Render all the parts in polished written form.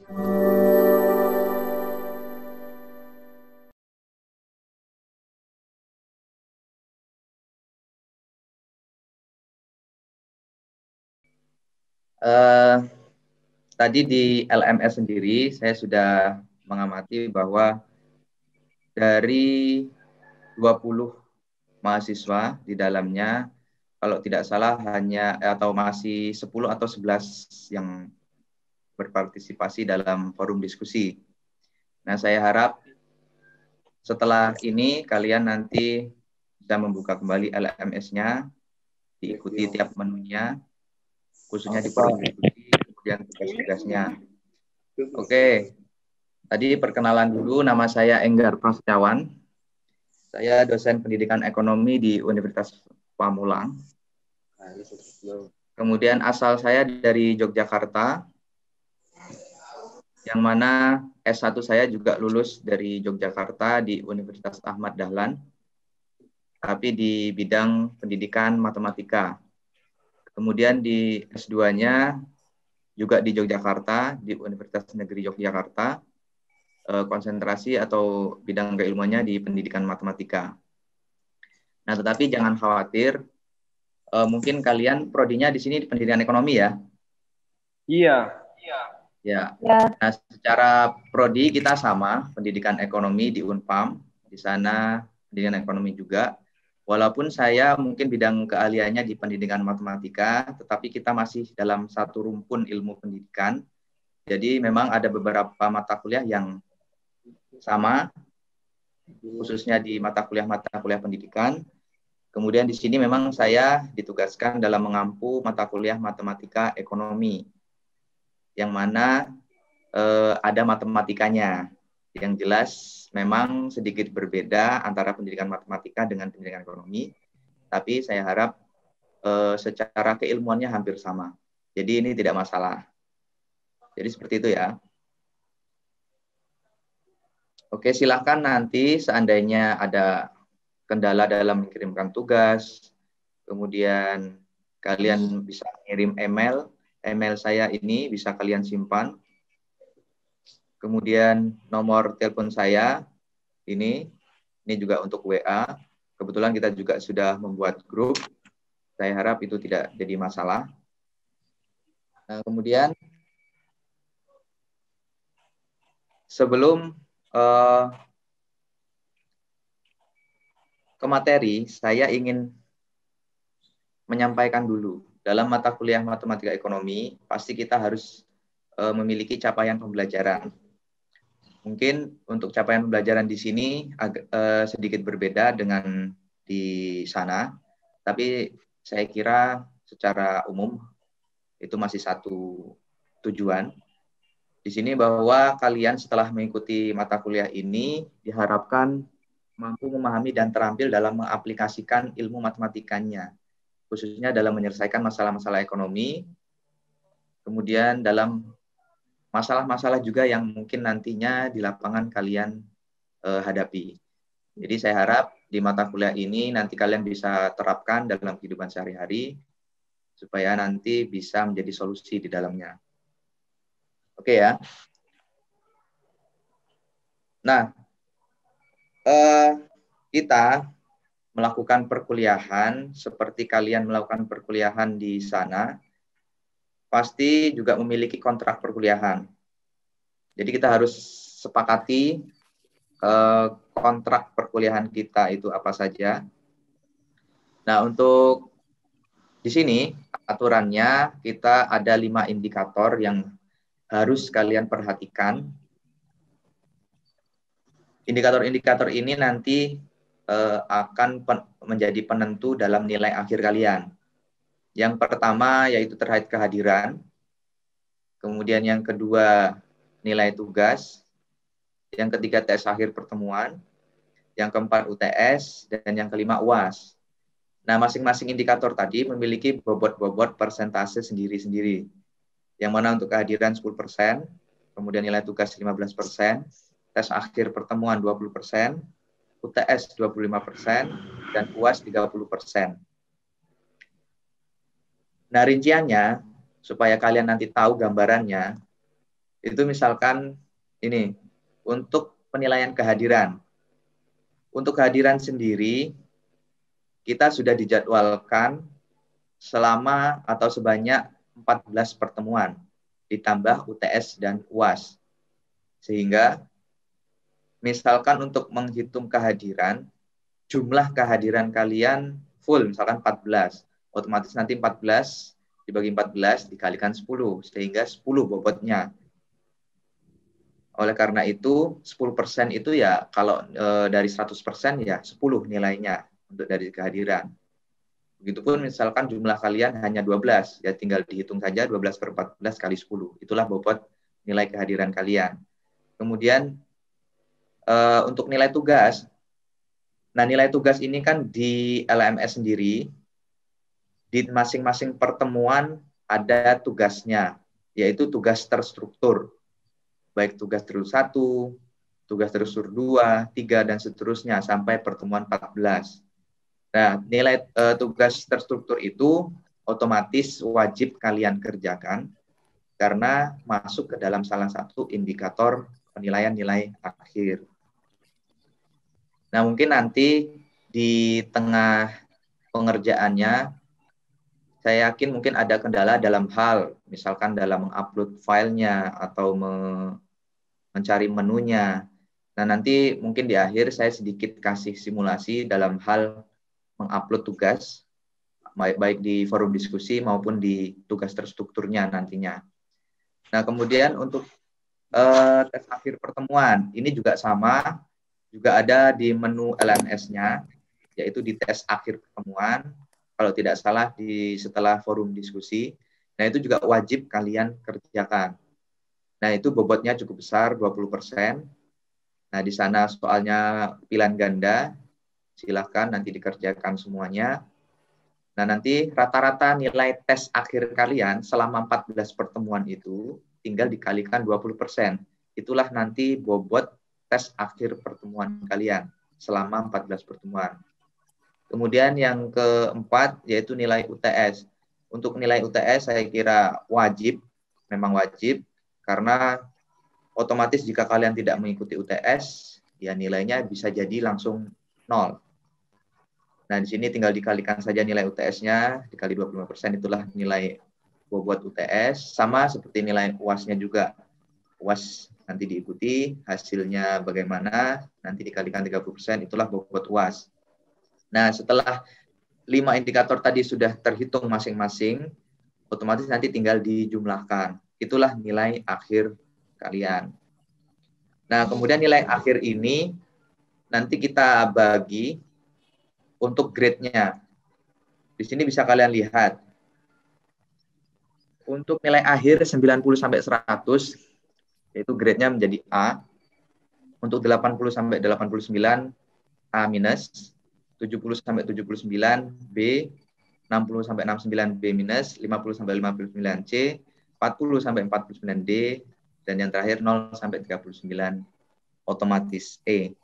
Tadi di LMS sendiri saya sudah mengamati bahwa dari 20 mahasiswa di dalamnya, kalau tidak salah hanya atau masih 10 atau 11 yang berpartisipasi dalam forum diskusi. Nah, saya harap setelah ini kalian nanti bisa membuka kembali LMS-nya, diikuti tiap menunya, khususnya di forum diskusi, kemudian tugas-tugasnya. Oke, tadi perkenalan dulu, nama saya Enggar Prasetyawan. Saya dosen pendidikan ekonomi di Universitas Pamulang. Kemudian asal saya dari Yogyakarta, yang mana S1 saya juga lulus dari Yogyakarta di Universitas Ahmad Dahlan, tapi di bidang pendidikan matematika. Kemudian di S2-nya juga di Yogyakarta, di Universitas Negeri Yogyakarta, konsentrasi atau bidang keilmuannya di pendidikan matematika. Nah, tetapi jangan khawatir, mungkin kalian prodinya di sini di pendidikan ekonomi ya? Iya. Ya. Nah, secara prodi kita sama, pendidikan ekonomi di Unpam, di sana pendidikan ekonomi juga. Walaupun saya mungkin bidang keahliannya di pendidikan matematika, tetapi kita masih dalam satu rumpun ilmu pendidikan. Jadi memang ada beberapa mata kuliah yang sama, khususnya di mata kuliah pendidikan. Kemudian di sini memang saya ditugaskan dalam mengampu mata kuliah matematika ekonomi, yang mana ada matematikanya. Yang jelas memang sedikit berbeda antara pendidikan matematika dengan pendidikan ekonomi, tapi saya harap secara keilmuannya hampir sama. Jadi ini tidak masalah. Jadi seperti itu ya. Oke, silakan nanti seandainya ada kendala dalam mengirimkan tugas, kemudian kalian bisa kirim email saya ini bisa kalian simpan. Kemudian nomor telepon saya ini juga untuk WA. Kebetulan kita juga sudah membuat grup. Saya harap itu tidak jadi masalah. Nah, kemudian sebelum ke materi, saya ingin menyampaikan dulu. Dalam mata kuliah matematika ekonomi, pasti kita harus memiliki capaian pembelajaran. Mungkin untuk capaian pembelajaran di sini sedikit berbeda dengan di sana, tapi saya kira secara umum itu masih satu tujuan. Di sini bahwa kalian setelah mengikuti mata kuliah ini diharapkan mampu memahami dan terampil dalam mengaplikasikan ilmu matematikanya, khususnya dalam menyelesaikan masalah-masalah ekonomi, kemudian dalam masalah-masalah juga yang mungkin nantinya di lapangan kalian hadapi. Jadi saya harap di mata kuliah ini nanti kalian bisa terapkan dalam kehidupan sehari-hari supaya nanti bisa menjadi solusi di dalamnya. Oke ya. Nah, kita melakukan perkuliahan seperti kalian melakukan perkuliahan di sana, pasti juga memiliki kontrak perkuliahan. Jadi kita harus sepakati kontrak perkuliahan kita itu apa saja. Nah, untuk di sini aturannya kita ada 5 indikator yang harus kalian perhatikan. Indikator-indikator ini nanti akan menjadi penentu dalam nilai akhir kalian. Yang pertama yaitu terkait kehadiran, kemudian yang kedua nilai tugas, yang ketiga tes akhir pertemuan, yang keempat UTS, dan yang kelima UAS. Nah, masing-masing indikator tadi memiliki bobot-bobot persentase sendiri-sendiri. Yang mana untuk kehadiran 10%, kemudian nilai tugas 15%, tes akhir pertemuan 20%, UTS 25%, dan UAS 30%. Nah, rinciannya, supaya kalian nanti tahu gambarannya, Itu misalkan ini, untuk penilaian kehadiran. Untuk kehadiran sendiri, kita sudah dijadwalkan selama atau sebanyak 14 pertemuan, ditambah UTS dan UAS. Sehingga, misalkan untuk menghitung kehadiran, jumlah kehadiran kalian full, misalkan 14. Otomatis nanti 14 dibagi 14 dikalikan 10, sehingga 10 bobotnya. Oleh karena itu, 10% itu ya, kalau dari 100% ya 10 nilainya untuk dari kehadiran. Begitupun misalkan jumlah kalian hanya 12, ya tinggal dihitung saja 12 per 14 kali 10. Itulah bobot nilai kehadiran kalian. Kemudian untuk nilai tugas, nah nilai tugas ini kan di LMS sendiri, di masing-masing pertemuan ada tugasnya, yaitu tugas terstruktur. Baik tugas terus 1, tugas terus 2, 3, dan seterusnya sampai pertemuan 14. Nah, nilai tugas terstruktur itu otomatis wajib kalian kerjakan karena masuk ke dalam salah satu indikator penilaian nilai akhir. Nah, mungkin nanti di tengah pengerjaannya, saya yakin mungkin ada kendala dalam hal, misalkan dalam mengupload filenya atau mencari menunya. Nah, nanti mungkin di akhir saya sedikit kasih simulasi dalam hal mengupload tugas, baik di forum diskusi maupun di tugas terstrukturnya nantinya. Nah, kemudian untuk tes akhir pertemuan, ini juga sama, juga ada di menu LMS-nya, yaitu di tes akhir pertemuan, kalau tidak salah setelah forum diskusi. Nah, itu juga wajib kalian kerjakan. Nah, itu bobotnya cukup besar, 20%. Nah, di sana soalnya pilihan ganda, silahkan nanti dikerjakan semuanya. Nah, nanti rata-rata nilai tes akhir kalian selama 14 pertemuan itu tinggal dikalikan 20%. Itulah nanti bobot tes akhir pertemuan kalian selama 14 pertemuan. Kemudian yang keempat yaitu nilai UTS. Untuk nilai UTS saya kira wajib, memang wajib, karena otomatis jika kalian tidak mengikuti UTS, ya nilainya bisa jadi langsung 0. Nah, di sini tinggal dikalikan saja nilai UTS-nya, dikali 25%, itulah nilai bobot UTS. Sama seperti nilai UAS-nya juga. UAS nanti diikuti, hasilnya bagaimana, nanti dikalikan 30%, itulah bobot UAS. Nah, setelah 5 indikator tadi sudah terhitung masing-masing, otomatis nanti tinggal dijumlahkan. Itulah nilai akhir kalian. Nah, kemudian nilai akhir ini nanti kita bagi untuk grade-nya. Di sini bisa kalian lihat. Untuk nilai akhir 90 sampai 100 yaitu grade-nya menjadi A. Untuk 80 sampai 89 A minus, 70 sampai 79 B, 60 sampai 69 B minus, 50 sampai 59 C, 40 sampai 49 D, dan yang terakhir 0 sampai 39 otomatis E.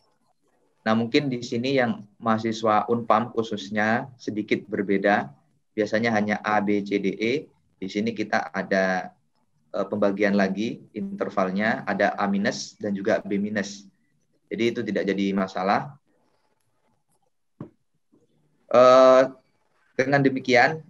Nah, mungkin di sini yang mahasiswa Unpam khususnya sedikit berbeda. Biasanya hanya A, B, C, D, E. Di sini kita ada pembagian lagi intervalnya, ada A minus dan juga B minus. Jadi itu tidak jadi masalah. Dengan demikian,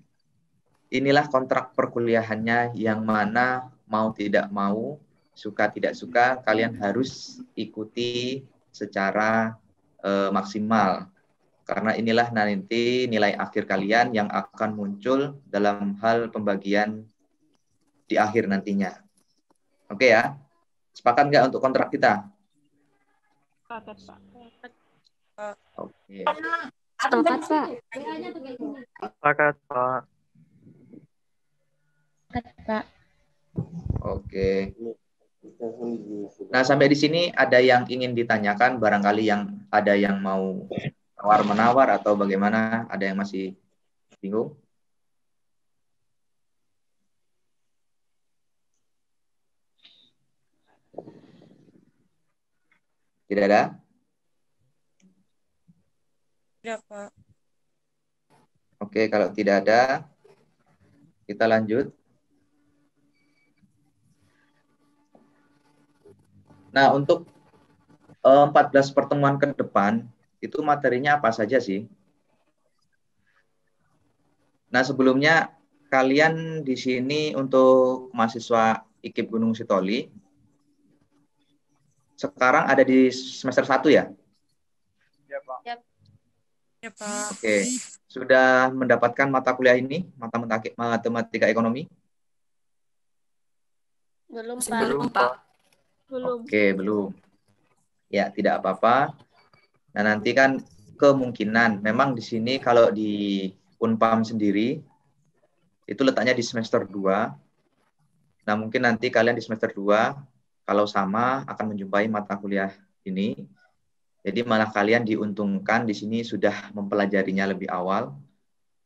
inilah kontrak perkuliahannya yang mana mau tidak mau, suka tidak suka, kalian harus ikuti secara maksimal. Karena inilah nanti nilai akhir kalian yang akan muncul dalam hal pembagian di akhir nantinya. Oke ya? Sepakat nggak untuk kontrak kita? Sepakat, Pak. Oke. Sepakat, Pak. Sepakat, Pak. Pak. Oke. Nah, sampai di sini ada yang ingin ditanyakan, barangkali yang ada yang mau tawar-menawar atau bagaimana, ada yang masih bingung? Tidak ada? Tidak, Pak. Oke, kalau tidak ada, kita lanjut. Nah, untuk 14 pertemuan ke depan, itu materinya apa saja sih? Nah, sebelumnya kalian di sini untuk mahasiswa IKIP Gunung Sitoli, sekarang ada di semester 1 ya? Ya, Pak. Ya, Pak. Oke, sudah mendapatkan mata kuliah ini, matematika ekonomi? Belum, Masih Pak. belum, Pak. Belum. Oke, belum. Ya, tidak apa-apa. Nah, nanti kan kemungkinan memang di sini kalau di Unpam sendiri itu letaknya di semester 2. Nah, mungkin nanti kalian di semester 2 kalau sama akan menjumpai mata kuliah ini. Jadi malah kalian diuntungkan di sini sudah mempelajarinya lebih awal.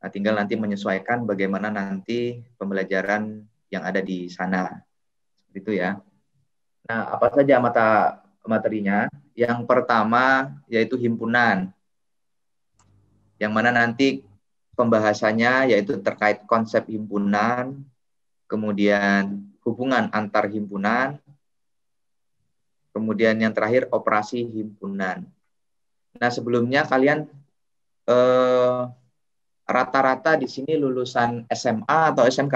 Nah, tinggal nanti menyesuaikan bagaimana nanti pembelajaran yang ada di sana. Seperti itu ya. Nah, apa saja materinya? Yang pertama yaitu himpunan. Yang mana nanti pembahasannya yaitu terkait konsep himpunan, kemudian hubungan antar himpunan, kemudian yang terakhir operasi himpunan. Nah, sebelumnya kalian rata-rata di sini lulusan SMA atau SMK?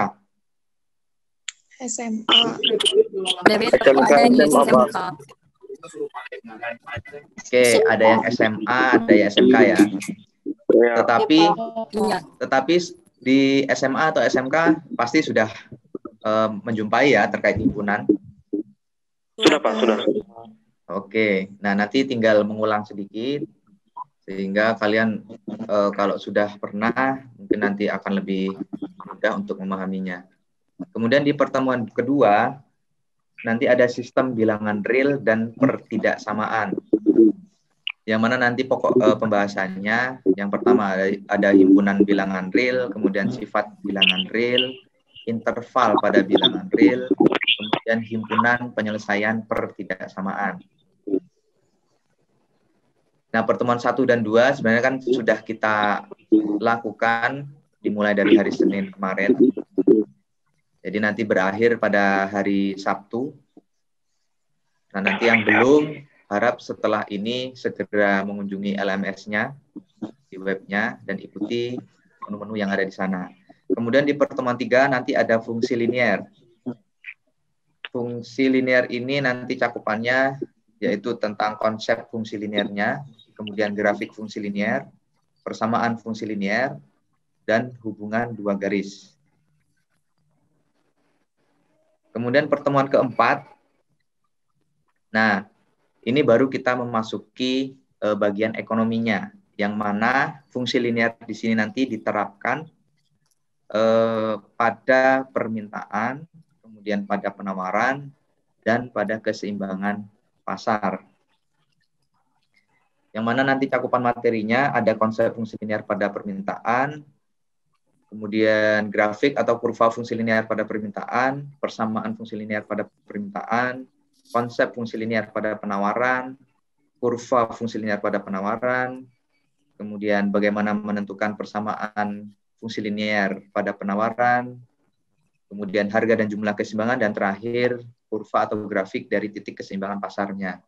SMA. Dari SMK. Oke, ada yang SMA, ada yang SMK ya. Tetapi di SMA atau SMK pasti sudah menjumpai ya terkait himpunan. Sudah, Pak, sudah. Oke, nah nanti tinggal mengulang sedikit sehingga kalian kalau sudah pernah mungkin nanti akan lebih mudah untuk memahaminya. Kemudian di pertemuan kedua nanti ada sistem bilangan real dan pertidaksamaan. Yang mana nanti pokok pembahasannya yang pertama ada himpunan bilangan real, kemudian sifat bilangan real, interval pada bilangan real, kemudian himpunan penyelesaian pertidaksamaan. Nah, pertemuan 1 dan 2 sebenarnya kan sudah kita lakukan dimulai dari hari Senin kemarin. Jadi nanti berakhir pada hari Sabtu. Nah, nanti yang belum harap setelah ini segera mengunjungi LMS-nya di webnya dan ikuti menu-menu yang ada di sana. Kemudian di pertemuan 3 nanti ada fungsi linier. Fungsi linier ini nanti cakupannya yaitu tentang konsep fungsi liniernya, kemudian grafik fungsi linier, persamaan fungsi linier, dan hubungan dua garis. Kemudian pertemuan keempat, nah ini baru kita memasuki bagian ekonominya, yang mana fungsi linier di sini nanti diterapkan pada permintaan, kemudian pada penawaran, dan pada keseimbangan pasar. Yang mana nanti cakupan materinya ada konsep fungsi linier pada permintaan, kemudian grafik atau kurva fungsi linier pada permintaan, persamaan fungsi linier pada permintaan, konsep fungsi linier pada penawaran, kurva fungsi linier pada penawaran, kemudian bagaimana menentukan persamaan fungsi linier pada penawaran, kemudian harga dan jumlah keseimbangan, dan terakhir kurva atau grafik dari titik keseimbangan pasarnya.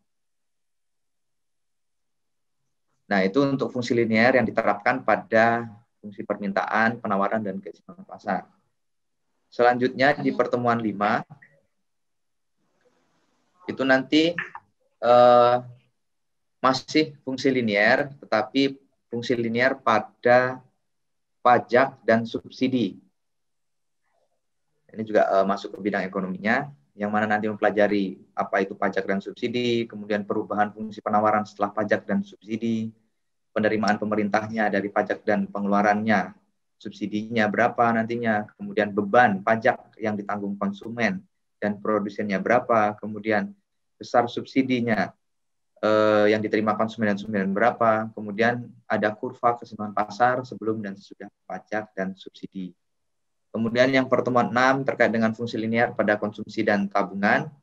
Nah, itu untuk fungsi linier yang diterapkan pada fungsi permintaan, penawaran, dan keseimbangan pasar. Selanjutnya di pertemuan 5, itu nanti masih fungsi linier, tetapi fungsi linier pada pajak dan subsidi. Ini juga masuk ke bidang ekonominya, yang mana nanti mempelajari apa itu pajak dan subsidi, kemudian perubahan fungsi penawaran setelah pajak dan subsidi, penerimaan pemerintahnya dari pajak dan pengeluarannya, subsidinya berapa nantinya, kemudian beban pajak yang ditanggung konsumen dan produsennya berapa, kemudian besar subsidinya yang diterima konsumen dan subsidi berapa, kemudian ada kurva keseimbangan pasar sebelum dan sesudah pajak dan subsidi. Kemudian yang pertemuan 6 terkait dengan fungsi linier pada konsumsi dan tabungan.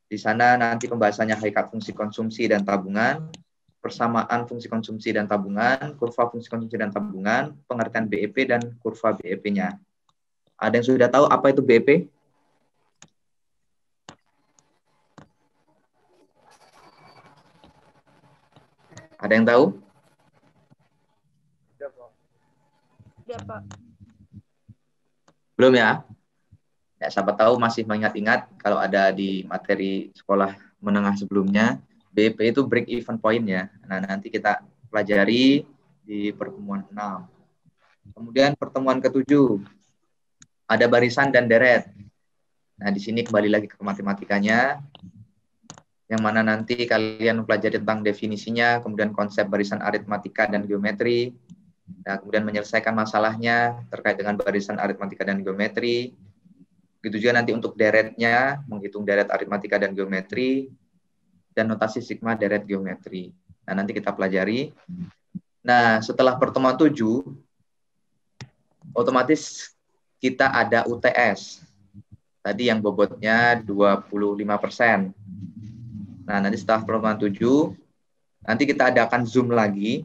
Di sana nanti pembahasannya hakikat fungsi konsumsi dan tabungan, persamaan fungsi konsumsi dan tabungan, kurva fungsi konsumsi dan tabungan, pengertian BEP dan kurva BEP-nya. Ada yang sudah tahu apa itu BEP? Ada yang tahu? Ya, Pak. Belum ya? Ya, siapa tahu masih mengingat-ingat kalau ada di materi sekolah menengah sebelumnya, BIP itu break even point ya. Nah, nanti kita pelajari di pertemuan 6. Kemudian pertemuan ke-7, ada barisan dan deret. Nah, di sini kembali lagi ke matematikanya, yang mana nanti kalian mempelajari tentang definisinya, kemudian konsep barisan aritmatika dan geometri, nah, kemudian menyelesaikan masalahnya terkait dengan barisan aritmatika dan geometri. Begitu juga nanti untuk deretnya, menghitung deret aritmatika dan geometri, dan notasi sigma deret geometri. Nah, nanti kita pelajari. Nah, setelah pertemuan 7, otomatis kita ada UTS. Tadi yang bobotnya 25%. Nah, nanti setelah pertemuan 7, nanti kita adakan Zoom lagi.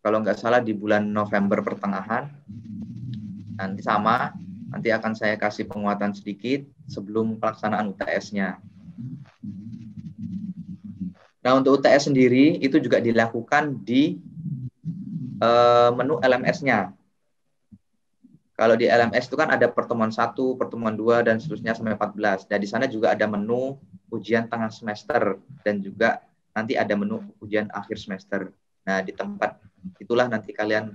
Kalau nggak salah di bulan November pertengahan. Nanti sama, nanti akan saya kasih penguatan sedikit sebelum pelaksanaan UTS-nya. Nah, untuk UTS sendiri itu juga dilakukan di menu LMS-nya. Kalau di LMS itu kan ada pertemuan 1, pertemuan 2, dan seterusnya sampai 14. Dan di sana juga ada menu ujian tengah semester, dan juga nanti ada menu ujian akhir semester. Nah, di tempat itulah nanti kalian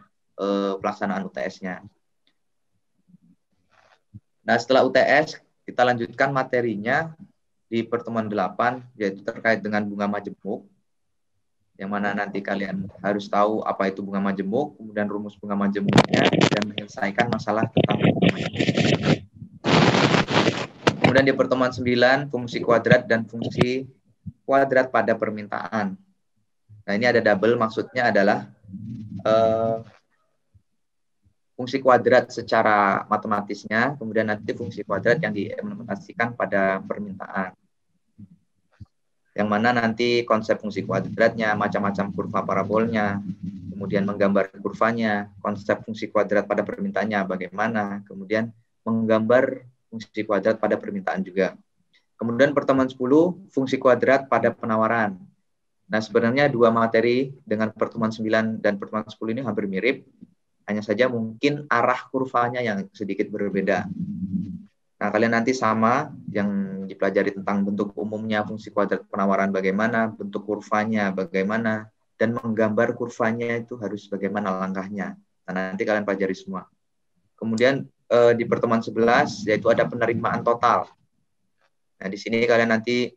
pelaksanaan UTS-nya. Nah, setelah UTS, kita lanjutkan materinya di pertemuan 8, yaitu terkait dengan bunga majemuk, yang mana nanti kalian harus tahu apa itu bunga majemuk, kemudian rumus bunga majemuknya, dan menyelesaikan masalah tentang bunga majemuk. Kemudian di pertemuan 9, fungsi kuadrat dan fungsi kuadrat pada permintaan. Nah, ini ada double, maksudnya adalah fungsi kuadrat secara matematisnya, kemudian nanti fungsi kuadrat yang diimplementasikan pada permintaan. Yang mana nanti konsep fungsi kuadratnya, macam-macam kurva parabolnya, kemudian menggambar kurvanya, konsep fungsi kuadrat pada permintaannya bagaimana, kemudian menggambar fungsi kuadrat pada permintaan juga. Kemudian pertemuan 10, fungsi kuadrat pada penawaran. Nah, sebenarnya dua materi dengan pertemuan 9 dan pertemuan 10 ini hampir mirip, hanya saja mungkin arah kurvanya yang sedikit berbeda. Nah, kalian nanti sama yang dipelajari tentang bentuk umumnya, fungsi kuadrat penawaran bagaimana, bentuk kurvanya bagaimana, dan menggambar kurvanya itu harus bagaimana langkahnya. Nah, nanti kalian pelajari semua. Kemudian di pertemuan 11, yaitu ada penerimaan total. Nah, di sini kalian nanti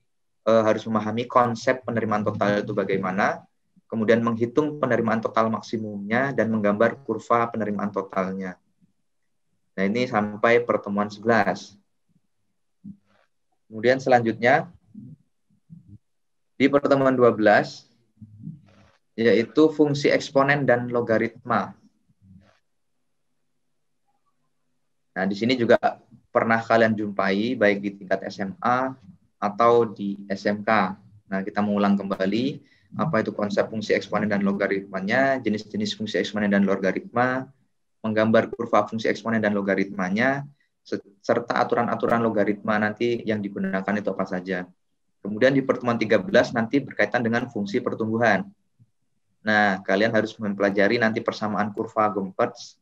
harus memahami konsep penerimaan total itu bagaimana, kemudian menghitung penerimaan total maksimumnya, dan menggambar kurva penerimaan totalnya. Nah, ini sampai pertemuan 11. Kemudian selanjutnya, di pertemuan 12, yaitu fungsi eksponen dan logaritma. Nah, di sini juga pernah kalian jumpai, baik di tingkat SMA atau di SMK. Nah, kita mengulang kembali, apa itu konsep fungsi eksponen dan logaritmanya, jenis-jenis fungsi eksponen dan logaritma, menggambar kurva fungsi eksponen dan logaritmanya, serta aturan-aturan logaritma nanti yang digunakan itu apa saja. Kemudian di pertemuan 13 nanti berkaitan dengan fungsi pertumbuhan. Nah, kalian harus mempelajari nanti persamaan kurva Gompertz,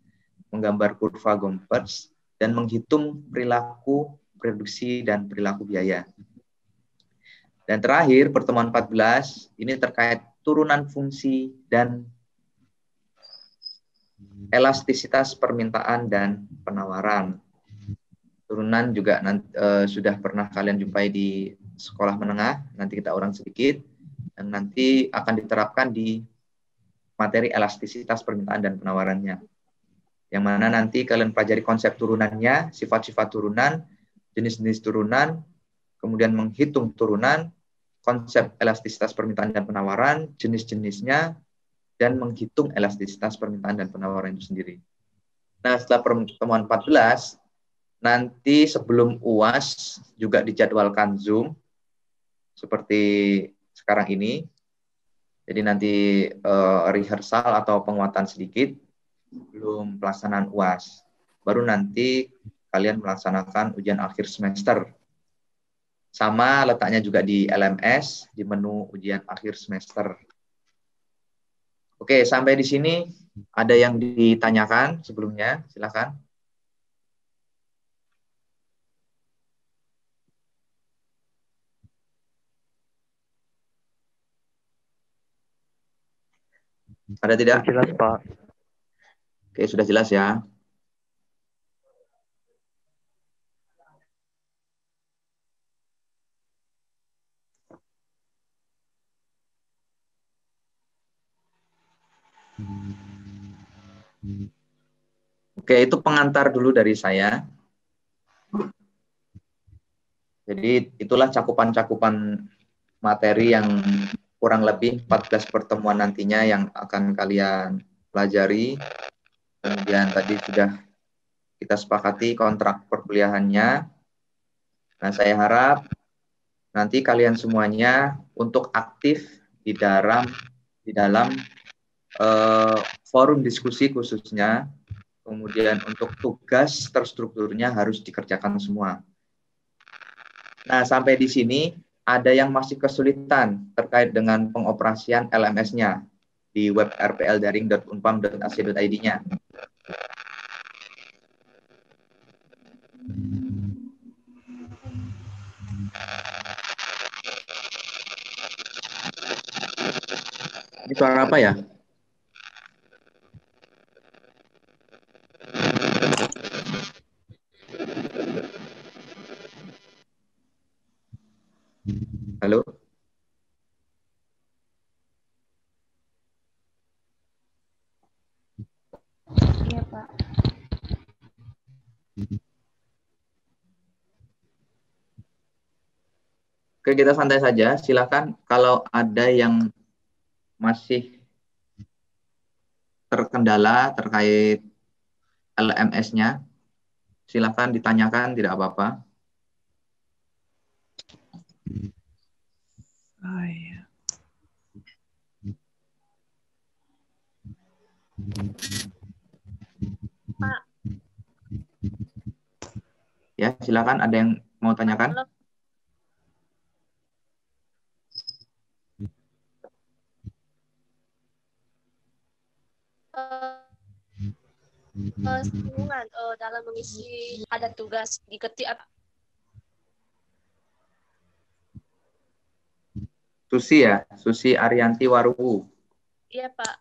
menggambar kurva Gompertz, dan menghitung perilaku produksi dan perilaku biaya. Dan terakhir, pertemuan 14, ini terkait turunan fungsi dan elastisitas permintaan dan penawaran. Turunan juga sudah pernah kalian jumpai di sekolah menengah, nanti kita ulang sedikit, dan nanti akan diterapkan di materi elastisitas permintaan dan penawarannya. Yang mana nanti kalian pelajari konsep turunannya, sifat-sifat turunan, jenis-jenis turunan, kemudian menghitung turunan, konsep elastisitas permintaan dan penawaran, jenis-jenisnya, dan menghitung elastisitas permintaan dan penawaran itu sendiri. Nah, setelah pertemuan 14, nanti sebelum UAS juga dijadwalkan Zoom, seperti sekarang ini. Jadi nanti rehearsal atau penguatan sedikit, belum pelaksanaan UAS. Baru nanti kalian melaksanakan ujian akhir semester. Sama letaknya juga di LMS, di menu ujian akhir semester. Oke, sampai di sini ada yang ditanyakan sebelumnya? Silakan. Ada tidak? Jelas, Pak. Oke, sudah jelas ya. Oke, itu pengantar dulu dari saya. Jadi itulah cakupan-cakupan materi yang kurang lebih 14 pertemuan nantinya yang akan kalian pelajari. Kemudian tadi sudah kita sepakati kontrak perkuliahannya. Nah, saya harap nanti kalian semuanya untuk aktif di dalam forum diskusi khususnya. Kemudian untuk tugas terstrukturnya harus dikerjakan semua. Nah, sampai di sini ada yang masih kesulitan terkait dengan pengoperasian LMS-nya di web rpldaring.unpam.ac.id-nya. Ini suara apa ya? Halo? Iya, Pak. Oke, kita santai saja. Silakan kalau ada yang masih terkendala terkait LMS-nya, silakan ditanyakan, tidak apa-apa. Pak, Ya, silakan ada yang mau tanyakan? halo. Singgungan dalam mengisi ada tugas diketik apa? Susi ya, Susi Arianti Waruwu. Iya, Pak.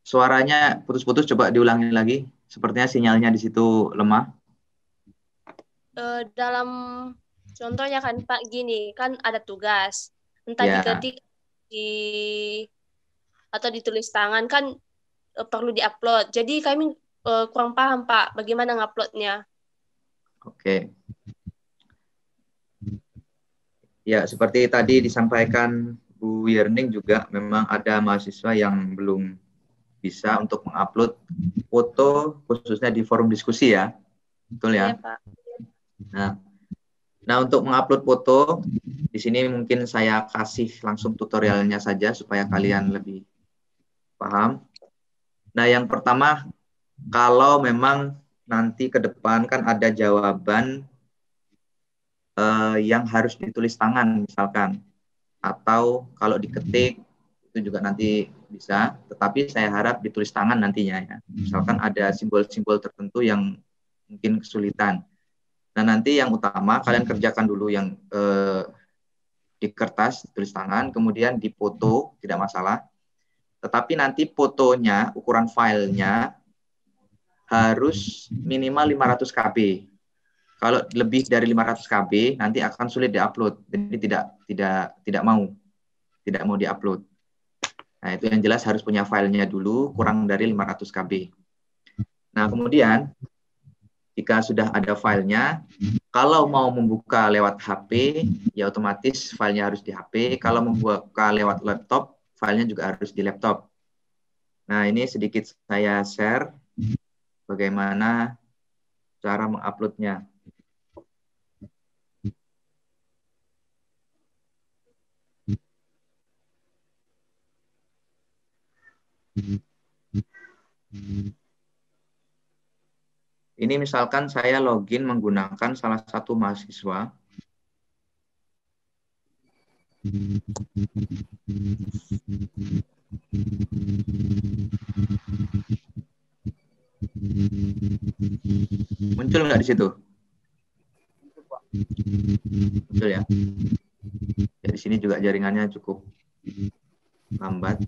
Suaranya putus-putus, coba diulangi lagi. Sepertinya sinyalnya di situ lemah. Dalam contohnya kan Pak gini, kan ada tugas. Entah Ya, diketik di atau ditulis tangan kan perlu diupload. Jadi kami kurang paham Pak, bagaimana nguploadnya. oke. Ya, seperti tadi disampaikan Bu Yerning juga memang ada mahasiswa yang belum bisa untuk mengupload foto khususnya di forum diskusi ya. Betul Iya ya? Pak. Nah, untuk mengupload foto di sini mungkin saya kasih langsung tutorialnya saja supaya kalian lebih paham. Nah, yang pertama, kalau memang nanti ke depan kan ada jawaban yang harus ditulis tangan misalkan, atau kalau diketik itu juga nanti bisa, tetapi saya harap ditulis tangan nantinya ya. Misalkan ada simbol-simbol tertentu yang mungkin kesulitan. Nah, nanti yang utama kalian kerjakan dulu yang di kertas tulis tangan, kemudian dipoto, tidak masalah. Tetapi nanti fotonya, ukuran filenya harus minimal 500 KB. Kalau lebih dari 500 KB nanti akan sulit diupload. Jadi tidak mau diupload. Nah, itu yang jelas harus punya filenya dulu kurang dari 500 KB. Nah, kemudian jika sudah ada filenya, kalau mau membuka lewat HP, ya otomatis filenya harus di HP. Kalau membuka lewat laptop, filenya juga harus di laptop. Nah, ini sedikit saya share bagaimana cara menguploadnya. Ini misalkan saya login menggunakan salah satu mahasiswa. Muncul nggak di situ? Muncul ya. Ya, di sini juga jaringannya cukup lambat.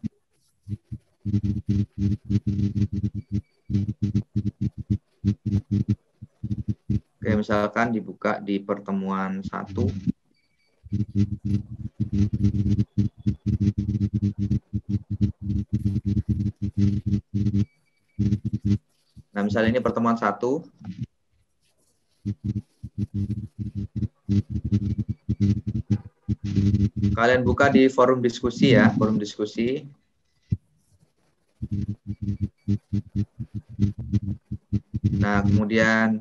Oke, misalkan dibuka di pertemuan 1. Nah, misalnya ini pertemuan 1. Kalian buka di forum diskusi ya, forum diskusi. Nah, kemudian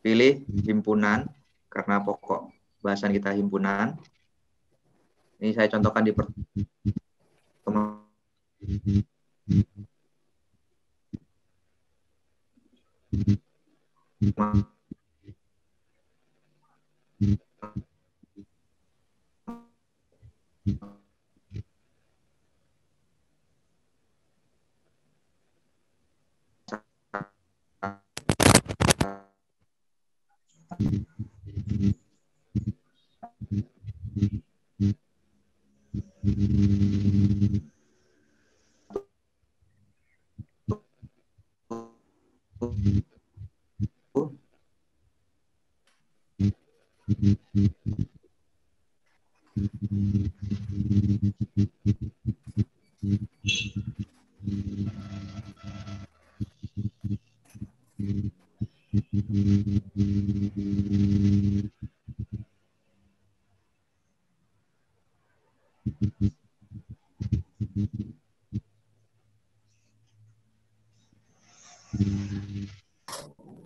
pilih himpunan, karena pokok bahasan kita himpunan. Ini saya contohkan di pertemuan.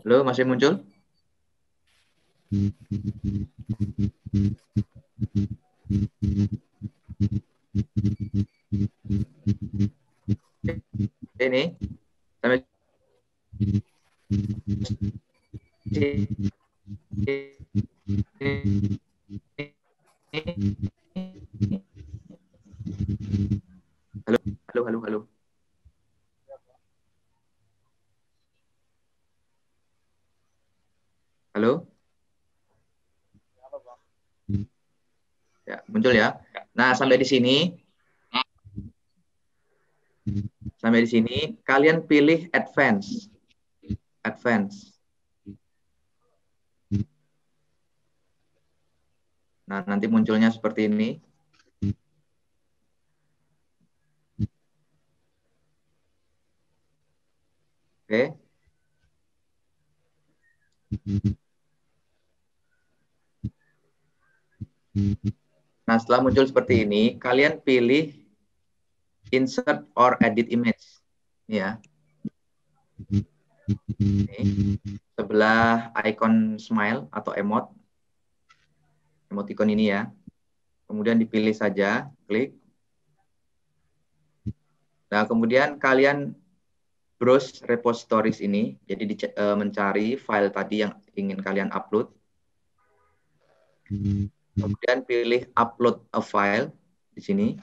Halo, masih muncul? Ini sampai halo, halo, halo, halo. Halo? Ya, muncul ya. Nah, sampai di sini. Sampai di sini, kalian pilih advance. Advance. Nah, nanti munculnya seperti ini. Oke. Nah, setelah muncul seperti ini, kalian pilih insert or edit image. Ya. Ini. Sebelah icon smile atau emoticon ini ya. Kemudian dipilih saja, klik. Nah, kemudian kalian browse repositories ini, jadi mencari file tadi yang ingin kalian upload. Kemudian pilih upload a file di sini.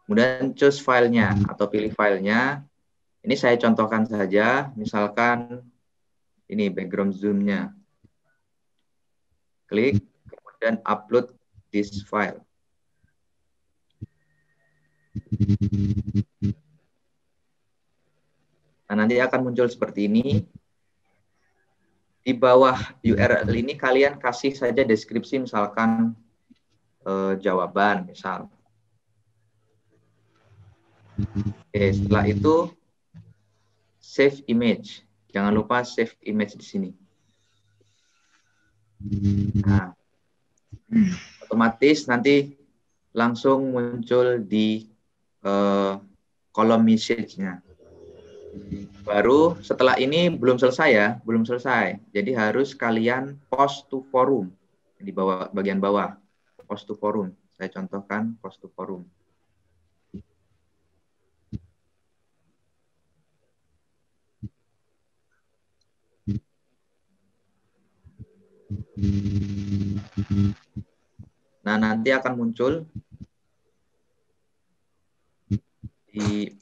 Kemudian choose filenya atau pilih filenya. Ini saya contohkan saja, misalkan ini background zoom-nya. Klik, kemudian upload this file. Nah, nanti akan muncul seperti ini. Di bawah URL ini kalian kasih saja deskripsi, misalkan jawaban, misal. Oke, setelah itu save image. Jangan lupa save image di sini. Nah, otomatis nanti langsung muncul di kolom message-nya. Baru setelah ini belum selesai ya, belum selesai. Jadi harus kalian post to forum di bawah bagian bawah, post to forum. Saya contohkan post to forum. Nah, nanti akan muncul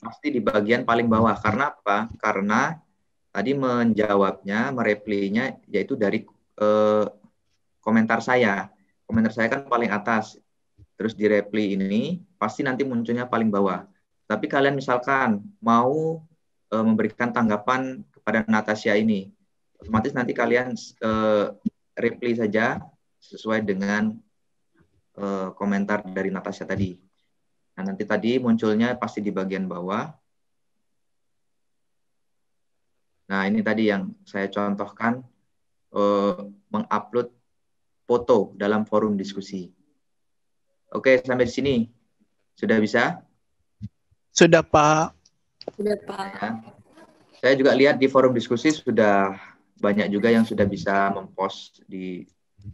pasti di bagian paling bawah. Karena apa? Karena tadi menjawabnya, mereplinya, yaitu dari komentar saya. Komentar saya kan paling atas. Terus di reply ini, pasti nanti munculnya paling bawah. Tapi kalian misalkan mau memberikan tanggapan kepada Natasha ini, otomatis nanti kalian reply saja sesuai dengan komentar dari Natasha tadi. Nah, nanti tadi munculnya pasti di bagian bawah. Nah, ini tadi yang saya contohkan, mengupload foto dalam forum diskusi. Oke, sampai di sini. Sudah bisa? Sudah, Pak. Sudah, Pak. Ya. Saya juga lihat di forum diskusi sudah banyak juga yang sudah bisa mempost di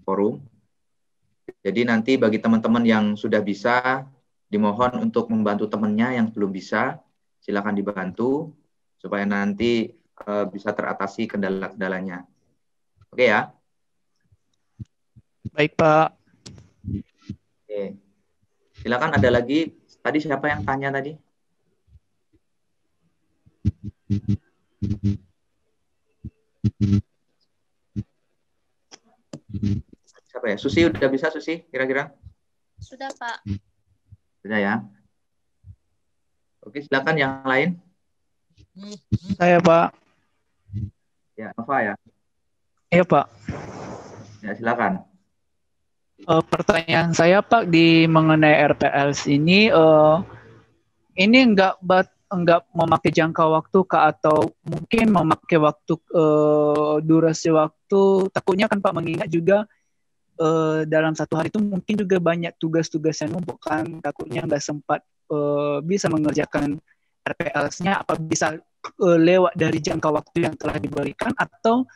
forum. Jadi nanti bagi teman-teman yang sudah bisa, dimohon untuk membantu temannya yang belum bisa, silakan dibantu supaya nanti bisa teratasi kendala-kendalanya. Oke ya? Baik, Pak. Oke. Silakan ada lagi. Tadi siapa yang tanya tadi? Siapa ya? Susi udah bisa, Susi? Kira-kira? Sudah, Pak. Sudah ya? Oke, silakan yang lain. Saya, Pak. Ya, Nova ya? Iya, Pak. Ya, silakan. Pertanyaan saya, Pak, di mengenai RPLs ini enggak memakai jangka waktu kah, atau mungkin memakai waktu durasi waktu, takutnya kan Pak, mengingat juga dalam satu hari itu mungkin juga banyak tugas-tugas yang numpuk kan, takutnya nggak sempat bisa mengerjakan RPLs-nya, apa bisa lewat dari jangka waktu yang telah diberikan atau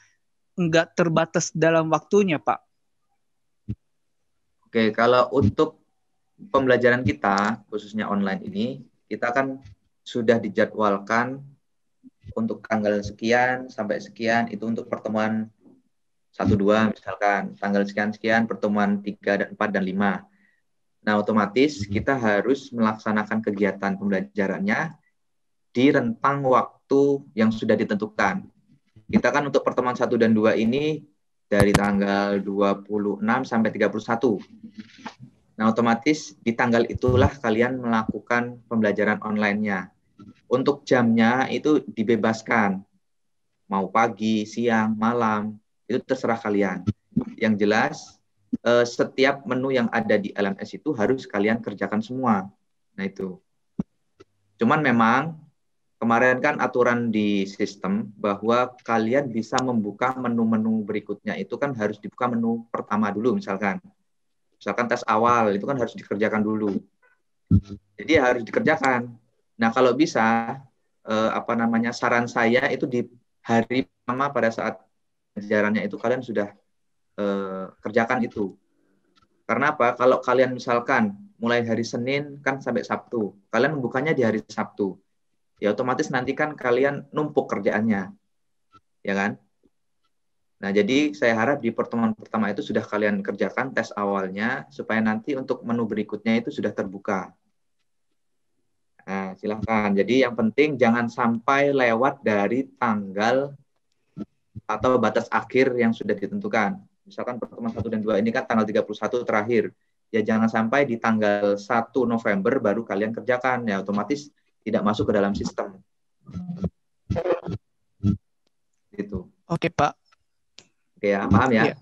enggak terbatas dalam waktunya, Pak? Oke, kalau untuk pembelajaran kita, khususnya online ini, kita kan sudah dijadwalkan untuk tanggal sekian sampai sekian, itu untuk pertemuan 1-2 misalkan, tanggal sekian-sekian pertemuan 3 dan 4 dan 5. Nah, otomatis kita harus melaksanakan kegiatan pembelajarannya di rentang waktu yang sudah ditentukan. Kita kan untuk pertemuan 1 dan 2 ini dari tanggal 26 sampai 31. Nah, otomatis di tanggal itulah kalian melakukan pembelajaran online-nya. Untuk jamnya itu dibebaskan. Mau pagi, siang, malam, itu terserah kalian. Yang jelas, setiap menu yang ada di LMS itu harus kalian kerjakan semua. Nah, itu. Cuman memang kemarin kan aturan di sistem bahwa kalian bisa membuka menu-menu berikutnya itu kan harus dibuka menu pertama dulu misalkan. Misalkan tes awal itu kan harus dikerjakan dulu. Jadi harus dikerjakan. Nah, kalau bisa saran saya itu di hari pertama pada saat pelajarannya itu kalian sudah kerjakan itu. Karena apa? Kalau kalian misalkan mulai hari Senin kan sampai Sabtu, kalian membukanya di hari Sabtu. Ya otomatis nanti kan kalian numpuk kerjaannya, ya kan? Nah, jadi saya harap di pertemuan pertama itu sudah kalian kerjakan tes awalnya, supaya nanti untuk menu berikutnya itu sudah terbuka. Nah, silahkan. Jadi yang penting jangan sampai lewat dari tanggal atau batas akhir yang sudah ditentukan. Misalkan pertemuan 1 dan 2 ini kan tanggal 31 terakhir. Ya jangan sampai di tanggal 1 November baru kalian kerjakan. Ya otomatis tidak masuk ke dalam sistem. Gitu. Oke, Pak. Oke ya, paham ya?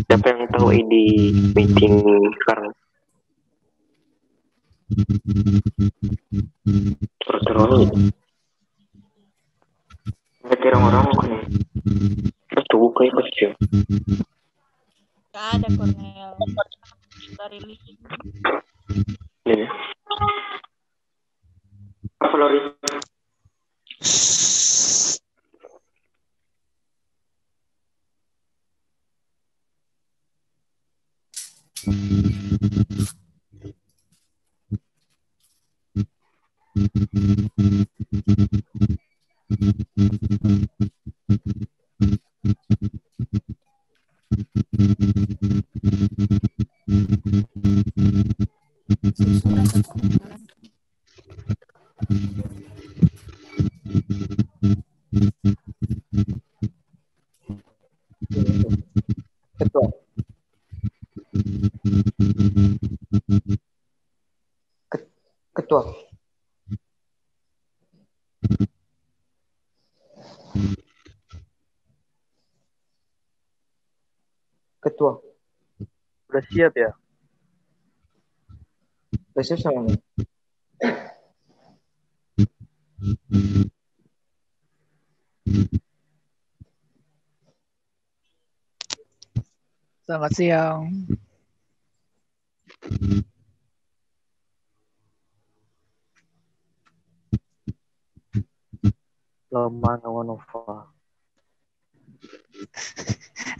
Siapa yang tahu ID meeting sekarang? Terus nggak kira orang kan ya? Itu kayak kecil. Gak ada Cornel. Dari link. Ini. Apa Lori? Ketua. Ketua. Ketua. Udah siap ya? Udah siap sama. Selamat siang. Lama Nova.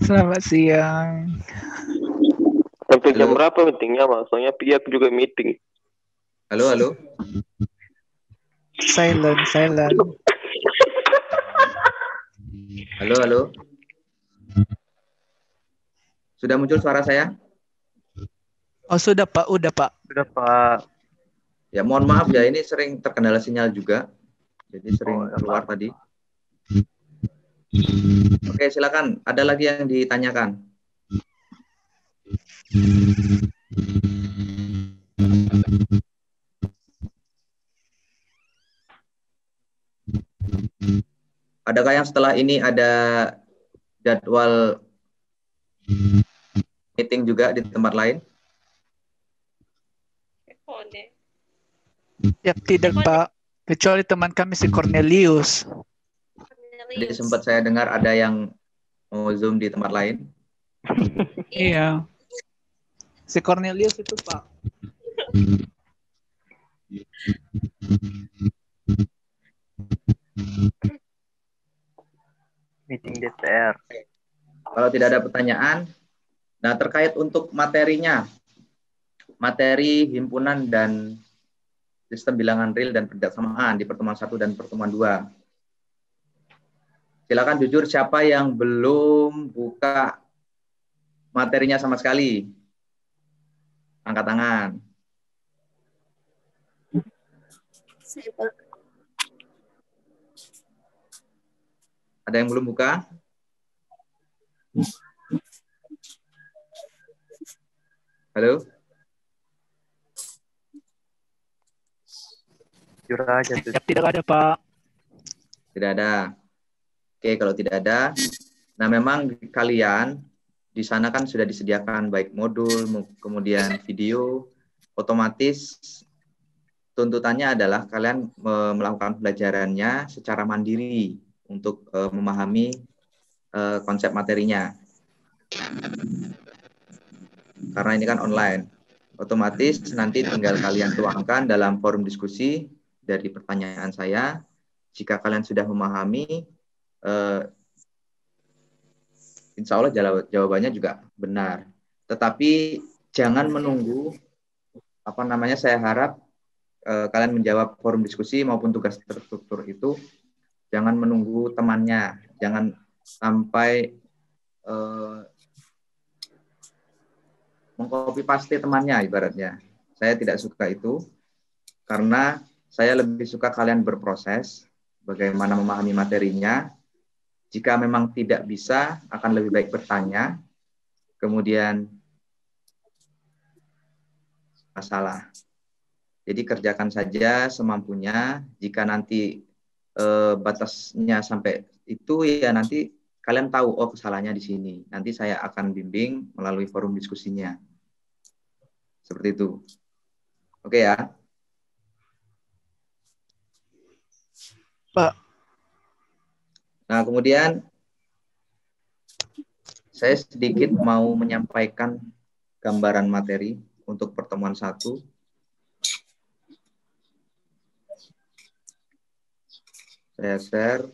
Selamat siang. Sampai jam Halo. berapa meetingnya, Mas? Soalnya pihak juga meeting. Halo, halo. Silent. Halo, halo. Sudah muncul suara saya? Oh, sudah Pak. Udah, Pak. Ya, mohon maaf ya, ini sering terkendala sinyal juga. Jadi sering keluar tadi. Oke, silakan. Ada lagi yang ditanyakan? Adakah yang setelah ini ada jadwal meeting juga di tempat lain? Ya tidak Pak. Kecuali teman kami si Cornelius. Jadi sempat saya dengar ada yang mau Zoom di tempat lain. Iya. Si Cornelius itu Pak. Meeting DPR. Kalau tidak ada pertanyaan, nah terkait untuk materinya, materi himpunan dan sistem bilangan real dan persamaan di pertemuan 1 dan pertemuan 2. Silakan jujur siapa yang belum buka materinya sama sekali. Angkat tangan. Ada yang belum buka? Halo? Jujur aja tuh. Ya, tidak ada Pak. Tidak ada. Oke, kalau tidak ada, nah memang kalian di sana kan sudah disediakan baik modul, kemudian video, otomatis tuntutannya adalah kalian melakukan pelajarannya secara mandiri untuk memahami konsep materinya. Karena ini kan online. Otomatis nanti tinggal kalian tuangkan dalam forum diskusi dari pertanyaan saya. Jika kalian sudah memahami, insya Allah jawabannya juga benar. Tetapi jangan menunggu, saya harap kalian menjawab forum diskusi maupun tugas terstruktur itu, jangan menunggu temannya. Jangan sampai mengcopy paste temannya ibaratnya. Saya tidak suka itu karena saya lebih suka kalian berproses bagaimana memahami materinya. Jika memang tidak bisa, akan lebih baik bertanya. Kemudian masalah. Jadi kerjakan saja semampunya. Jika nanti batasnya sampai itu, ya nanti kalian tahu, oh kesalahannya di sini. Nanti saya akan bimbing melalui forum diskusinya. Seperti itu. Oke ya. Pak. Nah, kemudian saya sedikit mau menyampaikan gambaran materi untuk pertemuan 1. Saya share.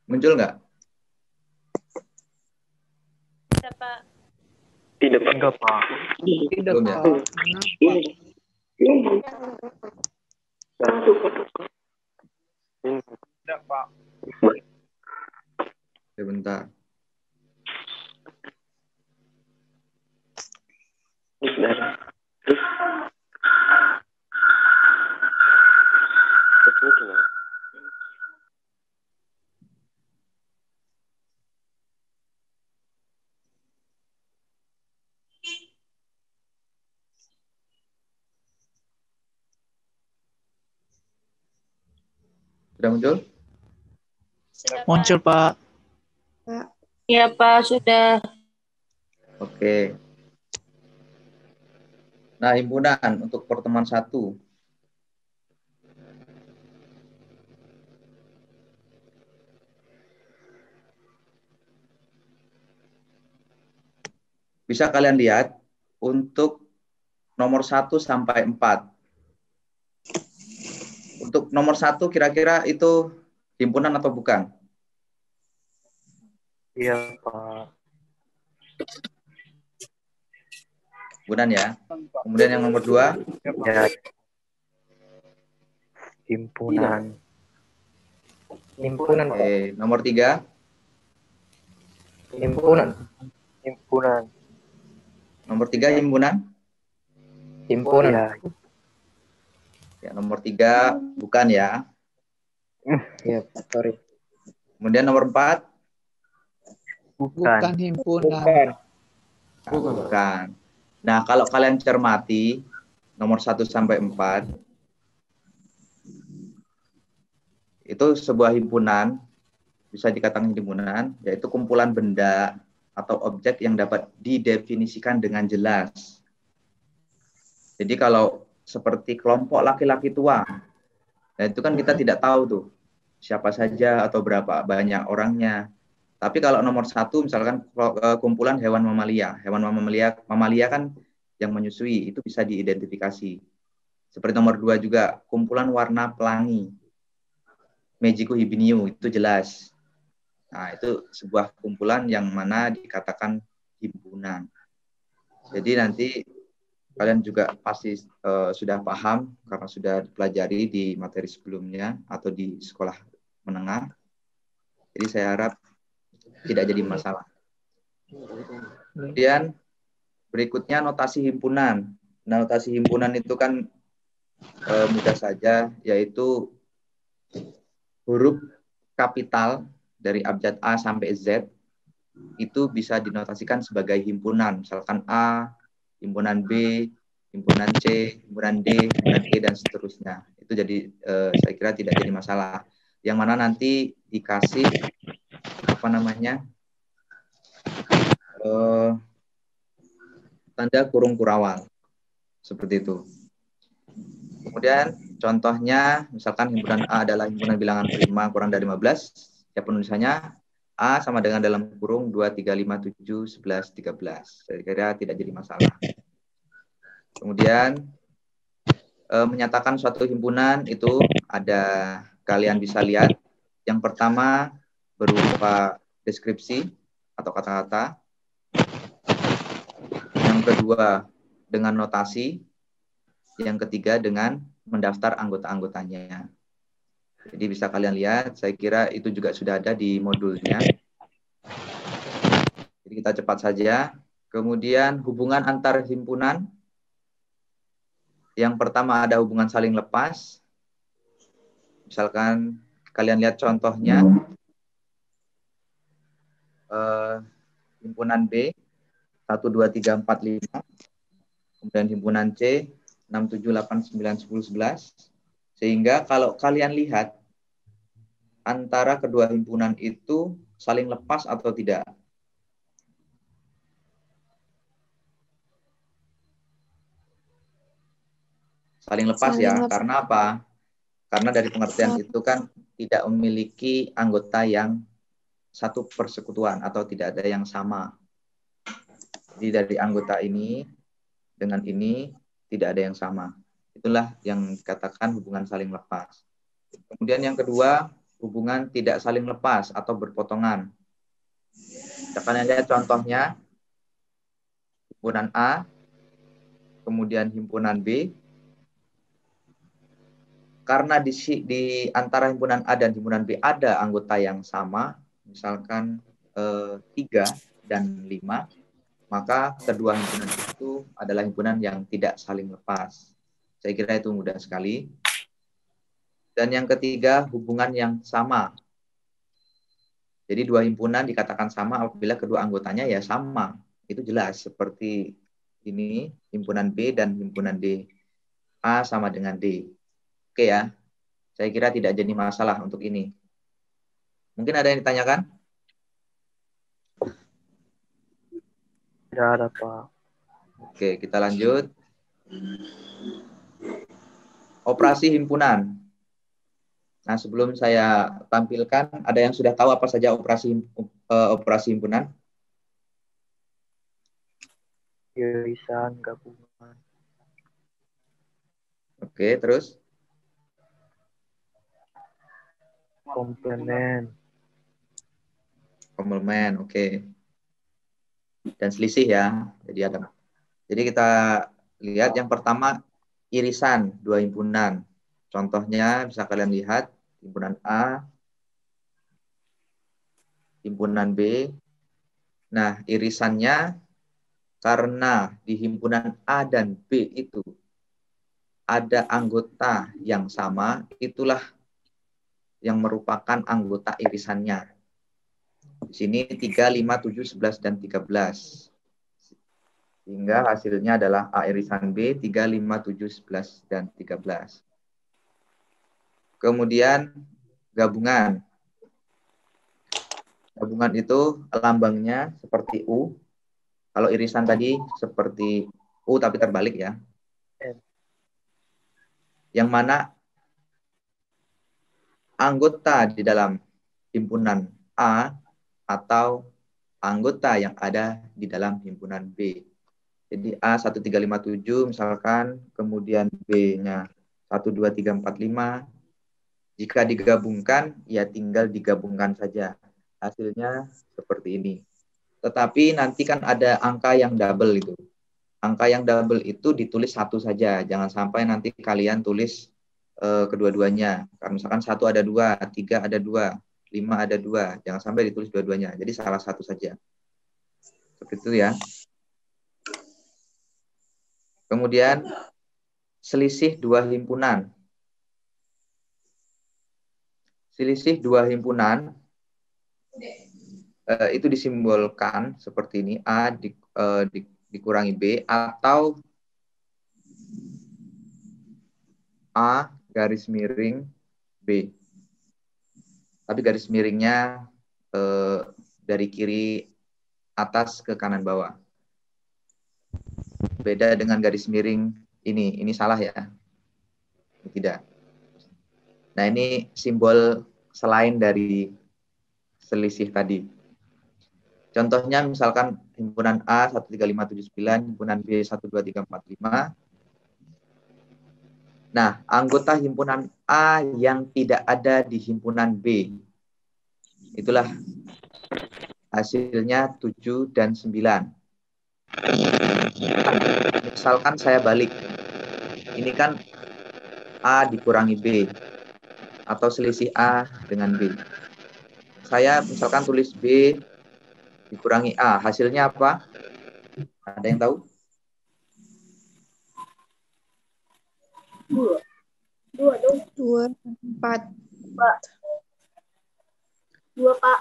Muncul nggak? Tidak, Pak. Tidak, Pak. Tidak, Pak. Belum ya? Tidak, Pak. Sebentar. Sudah muncul? Sudah, Pak. Muncul, Pak. Iya, Pak, sudah. Oke. Nah, himpunan untuk pertemuan 1. Bisa kalian lihat untuk nomor 1 sampai 4. Untuk nomor 1 kira-kira itu himpunan atau bukan? Iya, Pak. Himpunan ya. Kemudian yang nomor 2. Ya. Himpunan. Himpunan, Pak. Oke. Nomor 3. Himpunan. Himpunan. Nomor 3 himpunan. Himpunan. Ya. Ya, nomor 3 bukan ya. Iya, sorry. Kemudian nomor 4. Bukan himpunan. Nah, bukan. Nah, kalau kalian cermati nomor 1 sampai 4 itu sebuah himpunan, bisa dikatakan himpunan, yaitu kumpulan benda atau objek yang dapat didefinisikan dengan jelas. Jadi kalau seperti kelompok laki-laki tua, nah itu kan kita tidak tahu tuh siapa saja atau berapa banyak orangnya. Tapi kalau nomor 1 misalkan kumpulan hewan mamalia. Hewan mamalia kan yang menyusui, itu bisa diidentifikasi. Seperti nomor 2 juga, kumpulan warna pelangi. Magico hibiniu, itu jelas. Nah, itu sebuah kumpulan yang mana dikatakan himpunan. Jadi nanti kalian juga pasti sudah paham karena sudah dipelajari di materi sebelumnya atau di sekolah menengah. Jadi saya harap tidak jadi masalah. Kemudian berikutnya notasi himpunan. Nah, notasi himpunan itu kan mudah saja, yaitu huruf kapital dari abjad A sampai Z itu bisa dinotasikan sebagai himpunan. Misalkan A, himpunan B, himpunan C, himpunan D, himpunan E, dan seterusnya. Itu jadi saya kira tidak jadi masalah. Yang mana nanti dikasih apa namanya tanda kurung kurawal seperti itu. Kemudian contohnya misalkan himpunan A adalah himpunan bilangan prima kurang dari 15, ya penulisannya A sama dengan dalam kurung 2, 3, 5, 7, 11, 13. Saya kira tidak jadi masalah. Kemudian menyatakan suatu himpunan itu ada, kalian bisa lihat. Yang pertama berupa deskripsi atau kata-kata. Yang kedua dengan notasi. Yang ketiga dengan mendaftar anggota-anggotanya. Jadi bisa kalian lihat, saya kira itu juga sudah ada di modulnya. Jadi kita cepat saja. Kemudian hubungan antar himpunan. Yang pertama ada hubungan saling lepas. Misalkan kalian lihat contohnya. Himpunan B 1, 2, 3, 4, 5. Kemudian himpunan C 6, 7, 8, 9, 10, 11. Sehingga kalau kalian lihat antara kedua himpunan itu saling lepas atau tidak. Saling lepas ya, karena apa? Karena dari pengertian itu kan tidak memiliki anggota yang satu persekutuan atau tidak ada yang sama. Jadi dari anggota ini dengan ini tidak ada yang sama. Itulah yang dikatakan hubungan saling lepas. Kemudian yang kedua, hubungan tidak saling lepas atau berpotongan. Kita akan lihat contohnya. Himpunan A, kemudian himpunan B. Karena di antara himpunan A dan himpunan B ada anggota yang sama, misalkan 3 dan 5, maka kedua himpunan itu adalah himpunan yang tidak saling lepas. Saya kira itu mudah sekali. Dan yang ketiga, hubungan yang sama. Jadi dua himpunan dikatakan sama apabila kedua anggotanya ya sama. Itu jelas, seperti ini, himpunan B dan himpunan D. A sama dengan D. Oke ya, saya kira tidak jadi masalah untuk ini. Mungkin ada yang ditanyakan? Tidak ada, Pak. Oke, kita lanjut. Operasi himpunan. Nah, sebelum saya tampilkan, ada yang sudah tahu apa saja operasi himpunan? Irisan, gabungan. Oke, terus? Komplement. Komplement, oke. Dan selisih ya. Jadi kita lihat yang pertama irisan dua himpunan. Contohnya bisa kalian lihat himpunan A, himpunan B. Nah, irisannya karena di himpunan A dan B itu ada anggota yang sama, itulah yang merupakan anggota irisannya. Di sini 3, 5, 7, 11, dan 13. Sehingga hasilnya adalah A irisan B, 3, 5, 7, 11, dan 13. Kemudian gabungan. Gabungan itu lambangnya seperti U. Kalau irisan tadi seperti U tapi terbalik ya. Yang mana anggota di dalam himpunan A atau anggota yang ada di dalam himpunan B. Jadi A 1, 3, 5, 7 misalkan, kemudian B-nya 1, 2, 3, 4, 5. Jika digabungkan, ya tinggal digabungkan saja. Hasilnya seperti ini. Tetapi nanti kan ada angka yang double itu. Angka yang double itu ditulis satu saja. Jangan sampai nanti kalian tulis kedua-duanya. Karena misalkan 1 ada 2, 3 ada 2, 5 ada 2. Jangan sampai ditulis dua-duanya. Jadi salah satu saja. Seperti itu ya. Kemudian selisih dua himpunan. Selisih dua himpunan itu disimbolkan seperti ini. A dikurangi B atau A garis miring B. Tapi garis miringnya dari kiri atas ke kanan bawah. Beda dengan garis miring ini salah ya? Tidak. Nah, ini simbol selain dari selisih tadi. Contohnya misalkan himpunan A 13579, himpunan B 12345. Nah, anggota himpunan A yang tidak ada di himpunan B. Itulah hasilnya 7 dan 9. Misalkan saya balik. Ini kan A dikurangi B. Atau selisih A dengan B. Saya misalkan tulis B dikurangi A. Hasilnya apa? Ada yang tahu? 2, 4. 2, Pak.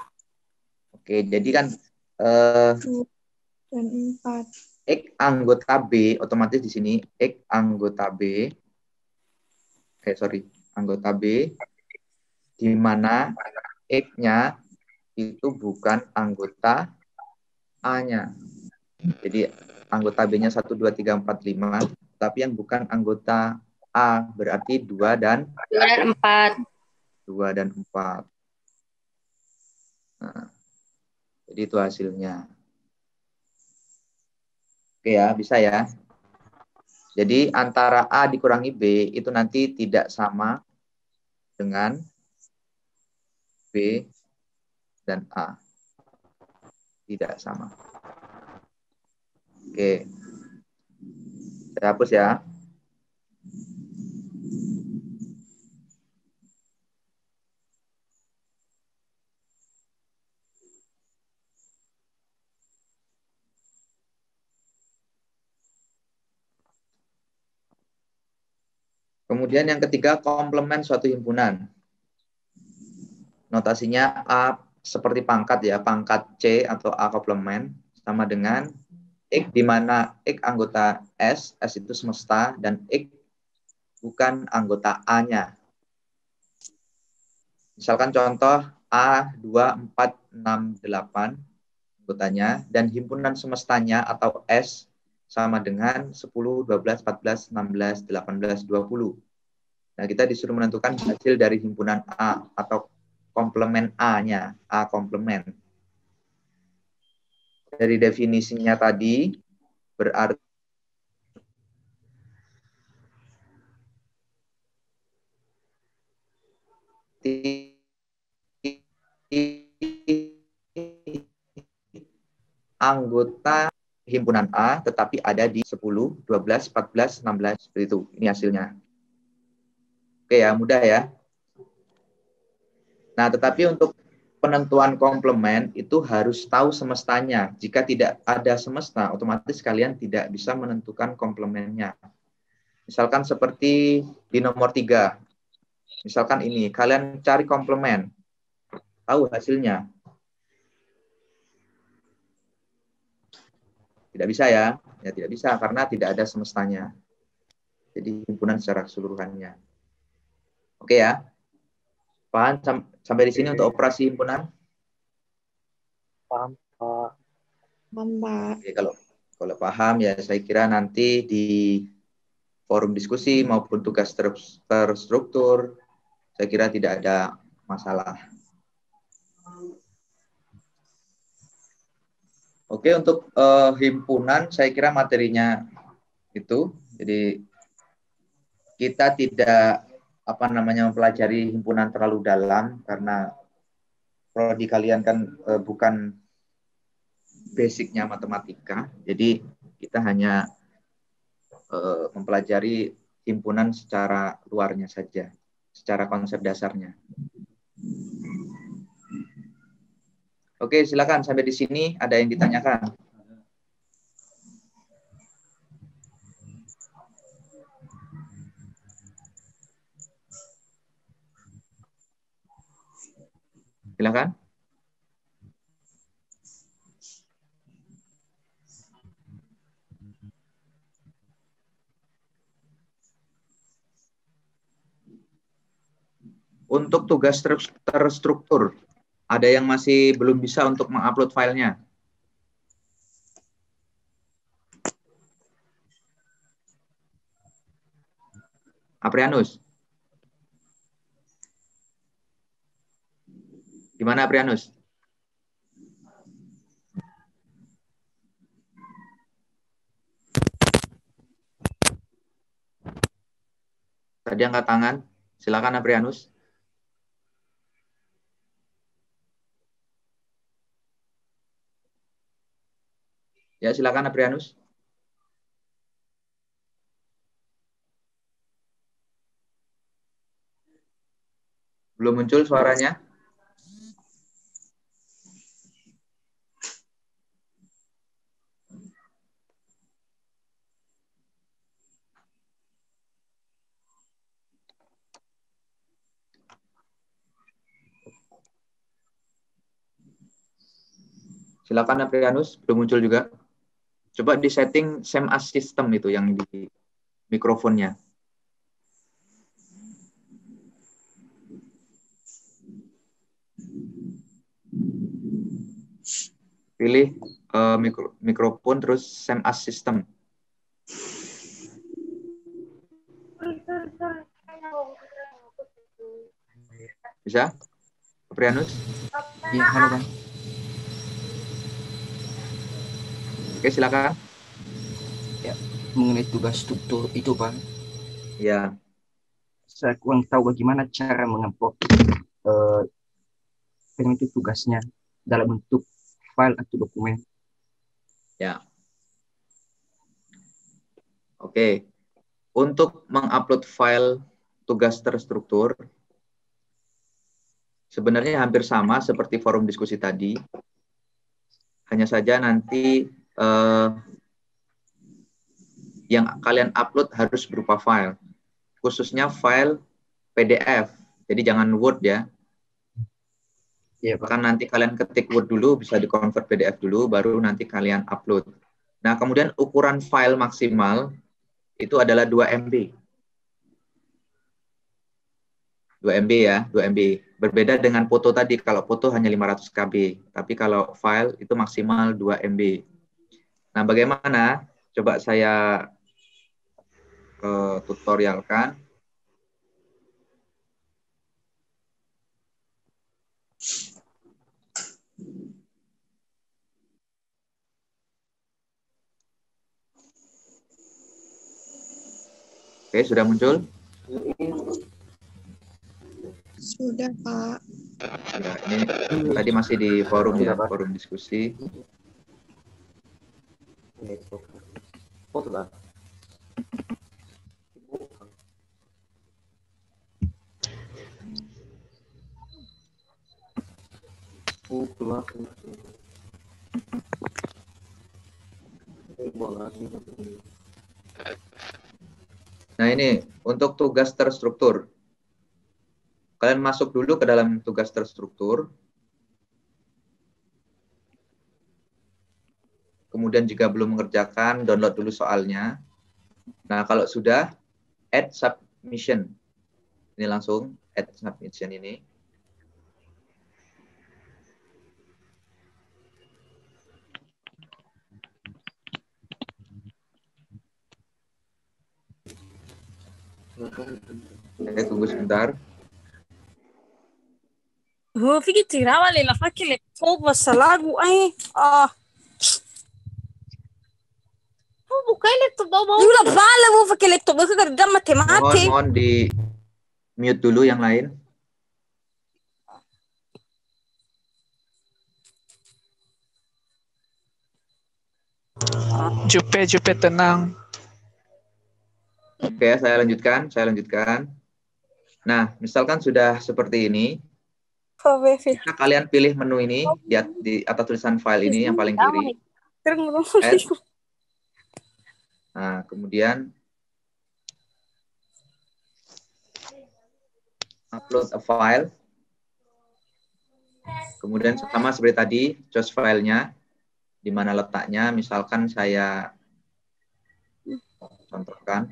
Oke, jadi kan 2 dan 4. X anggota B, otomatis di sini X anggota B, anggota B, di mana X-nya itu bukan anggota A-nya. Jadi anggota B-nya 1, 2, 3, 4, 5, tapi yang bukan anggota A, berarti 2 dan 4. 2 dan 4. Nah, jadi itu hasilnya. Oke ya, bisa ya. Jadi antara A dikurangi B itu nanti tidak sama dengan B dan A. Tidak sama. Oke. Saya hapus ya. Kemudian yang ketiga, komplement suatu himpunan. Notasinya A seperti pangkat ya, pangkat C atau A komplement sama dengan X, di mana X anggota S itu semesta, dan X bukan anggota A-nya. Misalkan contoh A 2, 4, 6, 8 anggotanya, dan himpunan semestanya atau S sama dengan 10, 12, 14, 16, 18, 20. Nah, kita disuruh menentukan hasil dari himpunan A atau komplement A-nya, A komplement. Dari definisinya tadi, berarti anggota himpunan A tetapi ada di 10, 12, 14, 16 seperti itu. Ini hasilnya. Oke ya, mudah ya. Nah, tetapi untuk penentuan komplement itu harus tahu semestanya. Jika tidak ada semesta, otomatis kalian tidak bisa menentukan komplementnya. Misalkan seperti di nomor 3. Misalkan ini, kalian cari komplement. Tahu hasilnya? Tidak bisa ya. Ya tidak bisa karena tidak ada semestanya. Jadi himpunan secara keseluruhannya. Oke ya. Paham sampai di sini untuk operasi himpunan? Paham, Pak. Oke, kalau paham ya saya kira nanti di forum diskusi maupun tugas terstruktur saya kira tidak ada masalah. Oke, untuk himpunan saya kira materinya itu. Jadi kita tidak mempelajari himpunan terlalu dalam karena prodi kalian kan bukan basicnya matematika. Jadi kita hanya mempelajari himpunan secara luarnya saja, secara konsep dasarnya. Oke, silakan sampai di sini ada yang ditanyakan. Silakan. Untuk tugas terstruktur, ada yang masih belum bisa untuk mengupload filenya? Aprianus? Gimana Aprianus? Tadi angkat tangan. Silakan Aprianus. Ya, silakan Aprianus. Belum muncul suaranya? Silakan Aprianus, belum muncul juga. Coba di setting same as system itu yang di mikrofonnya. Pilih mikrofon terus same as system. Bisa? Aprianus? Iya, halo Bang. Oke, silakan. Ya, mengenai tugas struktur itu Bang, Ya, saya kurang tahu bagaimana cara mengupload itu tugasnya dalam bentuk file atau dokumen. ya. Oke. Untuk mengupload file tugas terstruktur, sebenarnya hampir sama seperti forum diskusi tadi. Hanya saja nanti yang kalian upload harus berupa file. Khususnya file PDF. Jadi jangan Word ya. Iya Pak. Bahkan nanti kalian ketik Word dulu, bisa di-convert PDF dulu, baru nanti kalian upload. Nah, kemudian ukuran file maksimal itu adalah 2 MB. 2 MB ya, 2 MB. Berbeda dengan foto tadi, kalau foto hanya 500 KB. Tapi kalau file itu maksimal 2 MB. Nah, bagaimana? Coba saya tutorialkan. Oke, sudah muncul? Sudah, Pak. Ya, ini tadi masih di forum ya, forum diskusi. Nah, ini untuk tugas terstruktur. Kalian masuk dulu ke dalam tugas terstruktur. Kemudian jika belum mengerjakan, download dulu soalnya. Nah, kalau sudah, add submission. Ini langsung add submission ini. Oke, tunggu sebentar. هو في tirava le la fa che le povo salagu ai bukan laptop bawa Yula bala wo pakai laptop ke kerja matematik. Mohon di mute dulu yang lain. Jupe tenang. Oke, saya lanjutkan. Nah, misalkan sudah seperti ini. Jika kalian pilih menu ini, di atas tulisan file ini yang paling kiri. Add. Nah, kemudian upload a file. Kemudian sama seperti tadi, choose filenya, di mana letaknya. Misalkan saya contohkan.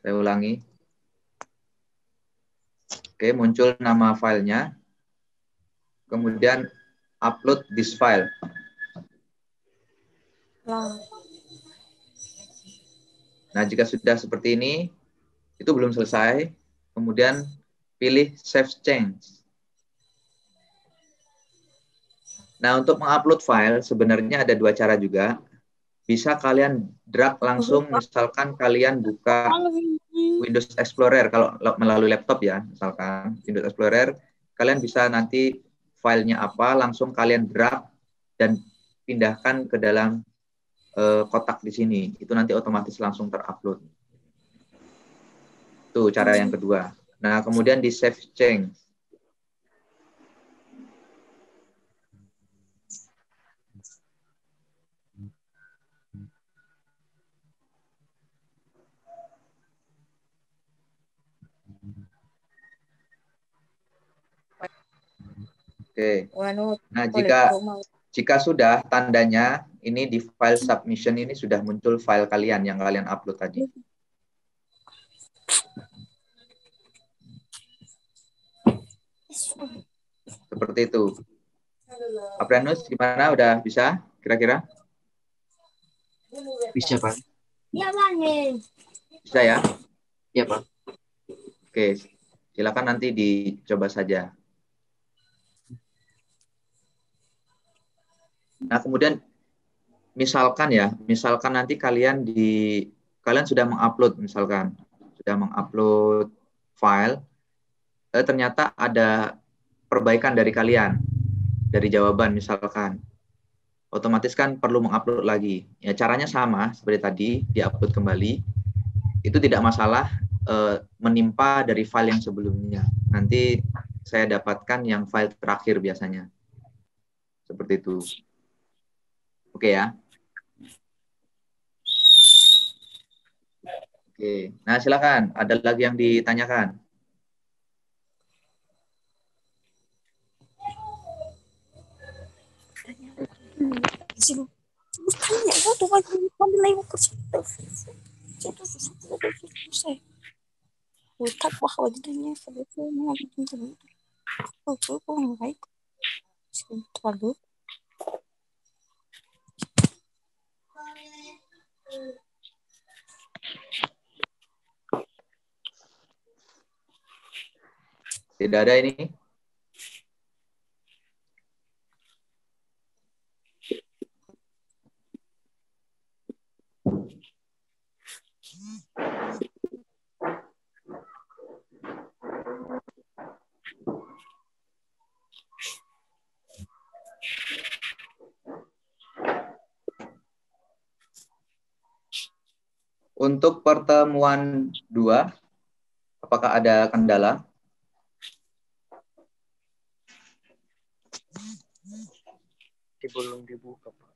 Saya ulangi. Oke, muncul nama filenya. Kemudian upload this file. Nah, jika sudah seperti ini, itu belum selesai. Kemudian pilih Save Change. Nah, untuk mengupload file sebenarnya ada dua cara juga. Bisa kalian drag langsung, misalkan kalian buka Windows Explorer, kalau melalui laptop ya, misalkan Windows Explorer, kalian bisa nanti filenya apa, langsung kalian drag dan pindahkan ke dalam kotak di sini. Itu nanti otomatis langsung terupload. Itu cara yang kedua. Nah, kemudian di Save Change. Oke. Nah, jika sudah tandanya ini di file submission ini sudah muncul file kalian yang kalian upload tadi. Seperti itu. Aprenus gimana? Udah bisa kira-kira? Bisa, Pak. Bisa ya? Iya, Pak. Oke. Silakan nanti dicoba saja. Nah, kemudian misalkan nanti kalian sudah mengupload, misalkan sudah mengupload file, ternyata ada perbaikan dari kalian, dari jawaban misalkan, otomatis kan perlu mengupload lagi. Ya, caranya sama seperti tadi, diupload kembali. Itu tidak masalah menimpa dari file yang sebelumnya. Nanti saya dapatkan yang file terakhir biasanya. Seperti itu. Oke ya. Oke. Nah, silakan. Ada lagi yang ditanyakan? Tidak ada ini? Untuk pertemuan 2, apakah ada kendala? Belum dibuka, Pak.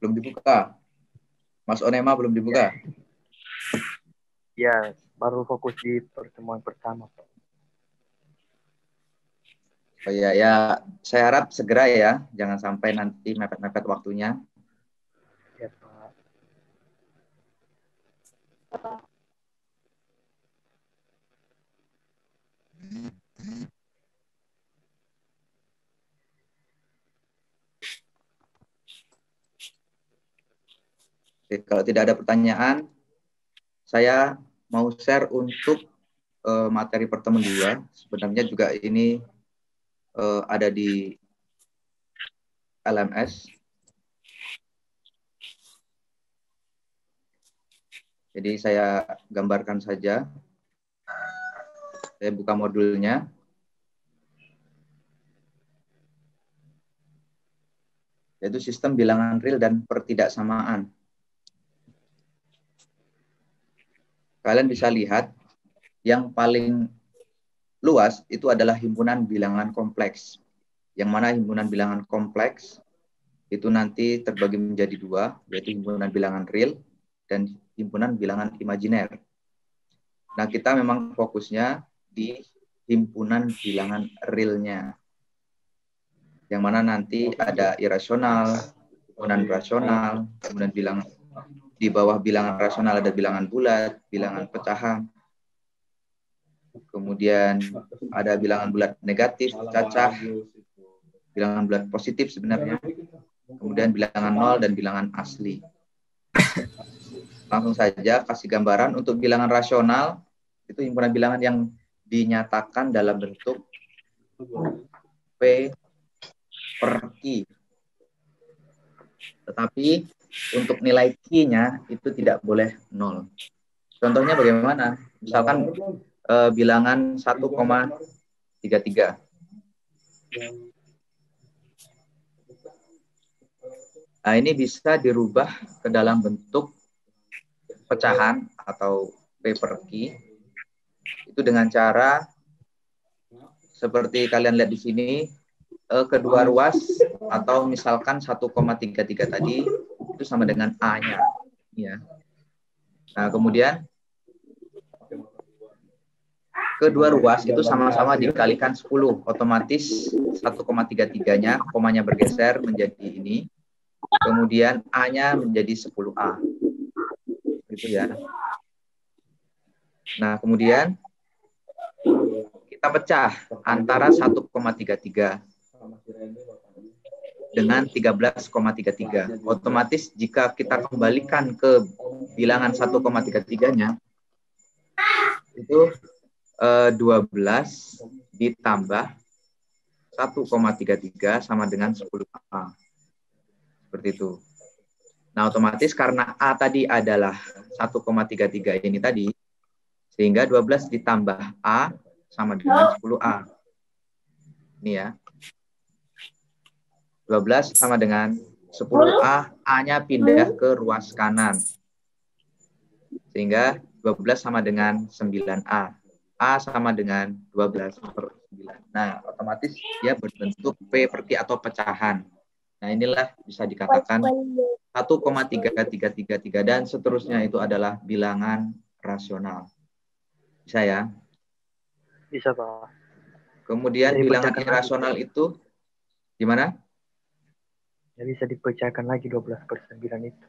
Belum dibuka. Mas Onema belum dibuka? Ya, baru fokus di pertemuan pertama, Pak. Oh ya, ya, saya harap segera ya, jangan sampai nanti mepet-mepet waktunya. Ya, Pak. Oke, kalau tidak ada pertanyaan, saya mau share untuk materi pertemuan 2. Sebenarnya juga ini ada di LMS. Jadi saya gambarkan saja. Saya buka modulnya. Yaitu sistem bilangan real dan pertidaksamaan. Kalian bisa lihat yang paling luas itu adalah himpunan bilangan kompleks. Yang mana himpunan bilangan kompleks itu nanti terbagi menjadi 2, yaitu himpunan bilangan real dan himpunan bilangan imajiner. Nah, kita memang fokusnya di himpunan bilangan realnya. Yang mana nanti ada irasional, himpunan rasional, kemudian bilangan di bawah bilangan rasional ada bilangan bulat, bilangan pecahan. Kemudian ada bilangan bulat negatif, cacah, bilangan bulat positif sebenarnya. Kemudian bilangan nol dan bilangan asli. Langsung saja kasih gambaran untuk bilangan rasional, itu himpunan bilangan yang dinyatakan dalam bentuk P per Q. Tetapi untuk nilai Q-nya itu tidak boleh 0. Contohnya bagaimana? Misalkan bilangan 1,33. Nah, ini bisa dirubah ke dalam bentuk pecahan atau P per Q. Itu dengan cara seperti kalian lihat di sini, kedua ruas atau misalkan 1,33 tadi itu sama dengan A-nya. Ya. Nah, kemudian kedua ruas itu sama-sama dikalikan 10, otomatis 1,33-nya komanya bergeser menjadi ini, kemudian A-nya menjadi 10A. Gitu ya. Nah, kemudian kita pecah antara 1,33 dengan 13,33. Otomatis jika kita kembalikan ke bilangan 1,33-nya, itu 12 ditambah 1,33 sama dengan 10A. Seperti itu. Nah, otomatis karena A tadi adalah 1,33 ini tadi, sehingga 12 ditambah A sama dengan 10A. Ini ya. 12 sama dengan 10A, A-nya pindah ke ruas kanan. Sehingga 12 sama dengan 9A. A sama dengan 12 per 9. Nah, otomatis dia berbentuk P per Q atau pecahan. Nah, inilah bisa dikatakan 1,3333 dan seterusnya itu adalah bilangan rasional. Bisa ya? Bisa, Pak. Kemudian Jadi bilangan pecahkan irasional itu gimana? Ya, bisa dipecahkan lagi 12 per 9 itu.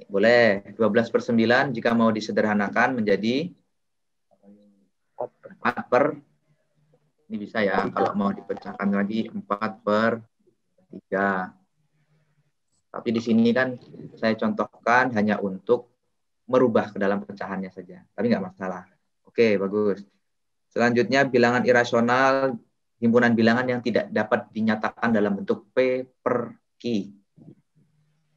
Boleh. 12 per 9 jika mau disederhanakan menjadi 4 per, ini bisa ya, kalau mau dipecahkan lagi 4 per 3. Tapi di sini kan saya contohkan hanya untuk merubah ke dalam pecahannya saja. Tapi nggak masalah. Oke, bagus. Selanjutnya bilangan irasional, himpunan bilangan yang tidak dapat dinyatakan dalam bentuk P per Q.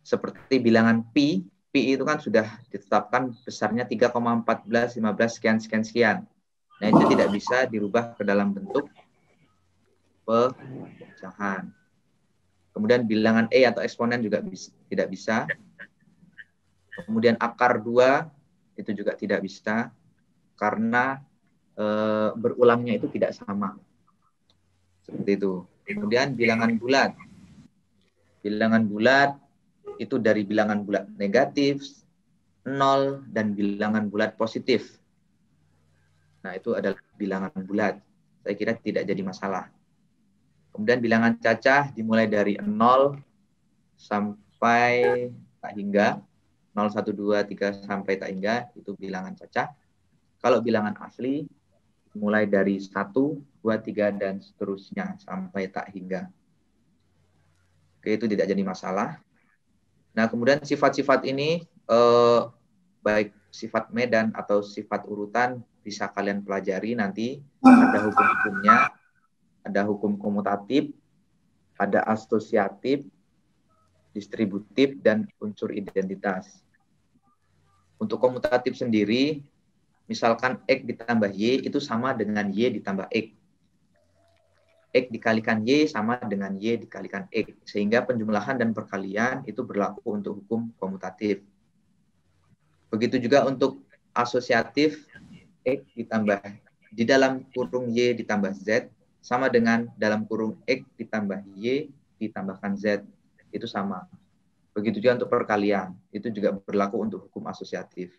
Seperti bilangan Pi itu kan sudah ditetapkan besarnya 3,14, 15, sekian, sekian, sekian. Nah, itu tidak bisa dirubah ke dalam bentuk pecahan. Kemudian bilangan E atau eksponen juga tidak bisa. Kemudian akar 2 itu juga tidak bisa karena berulangnya itu tidak sama. Seperti itu. Kemudian bilangan bulat. Bilangan bulat itu dari bilangan bulat negatif, 0, dan bilangan bulat positif. Nah, itu adalah bilangan bulat. Saya kira tidak jadi masalah. Kemudian bilangan cacah dimulai dari 0 sampai tak hingga. 0, 1, 2, 3 sampai tak hingga. Itu bilangan cacah. Kalau bilangan asli, mulai dari 1, 2, 3, dan seterusnya sampai tak hingga. Oke, itu tidak jadi masalah. Nah, kemudian sifat-sifat ini, baik sifat medan atau sifat urutan, bisa kalian pelajari nanti. Ada hukum-hukumnya, ada hukum komutatif, ada asosiatif, distributif, dan unsur identitas. Untuk komutatif sendiri, misalkan X ditambah Y itu sama dengan Y ditambah X. X dikalikan Y sama dengan Y dikalikan X. Sehingga penjumlahan dan perkalian itu berlaku untuk hukum komutatif. Begitu juga untuk asosiatif, X ditambah di dalam kurung Y ditambah Z sama dengan dalam kurung X ditambah Y ditambahkan Z. Itu sama. Begitu juga untuk perkalian. Itu juga berlaku untuk hukum asosiatif.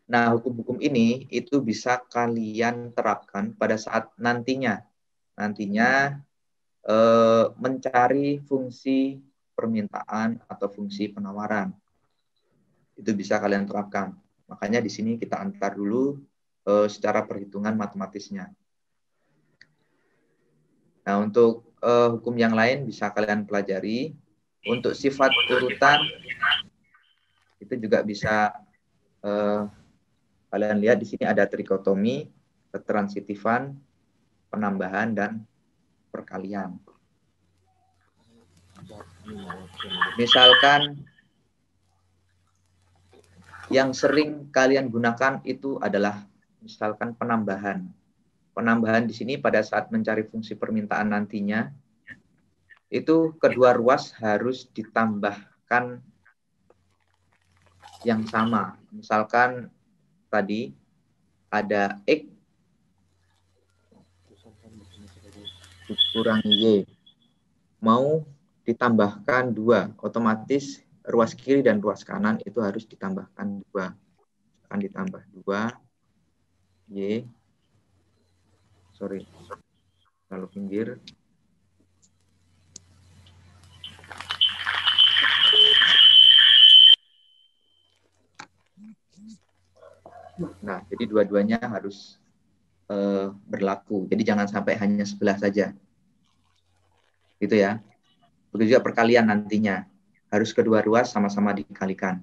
Nah, hukum-hukum ini itu bisa kalian terapkan pada saat nantinya mencari fungsi permintaan atau fungsi penawaran. Itu bisa kalian terapkan. Makanya di sini kita antar dulu secara perhitungan matematisnya. Nah, untuk hukum yang lain bisa kalian pelajari. Untuk sifat urutan itu juga bisa kalian lihat di sini ada trikotomi, ketransitifan, penambahan, dan perkalian. Misalkan yang sering kalian gunakan itu adalah misalkan penambahan. Penambahan di sini pada saat mencari fungsi permintaan nantinya, itu kedua ruas harus ditambahkan yang sama. Misalkan tadi ada X kurang Y. Mau ditambahkan 2, otomatis ruas kiri dan ruas kanan itu harus ditambahkan 2. Akan ditambah 2 Y. Sorry. Lalu pinggir. Nah, jadi dua-duanya harus berlaku. Jadi jangan sampai hanya sebelah saja. Gitu ya. Begitu juga perkalian nantinya. Harus kedua ruas sama-sama dikalikan.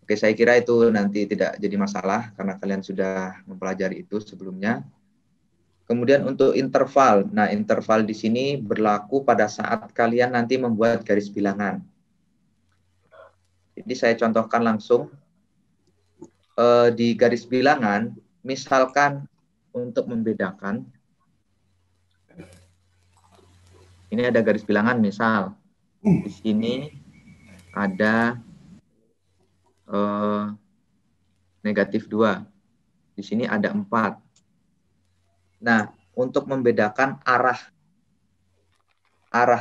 Oke, saya kira itu nanti tidak jadi masalah karena kalian sudah mempelajari itu sebelumnya. Kemudian untuk interval. Nah, interval di sini berlaku pada saat kalian nanti membuat garis bilangan. Jadi saya contohkan langsung. Di garis bilangan, misalkan untuk membedakan, ini ada garis bilangan, misal di sini ada negatif 2, di sini ada 4. Nah, untuk membedakan arah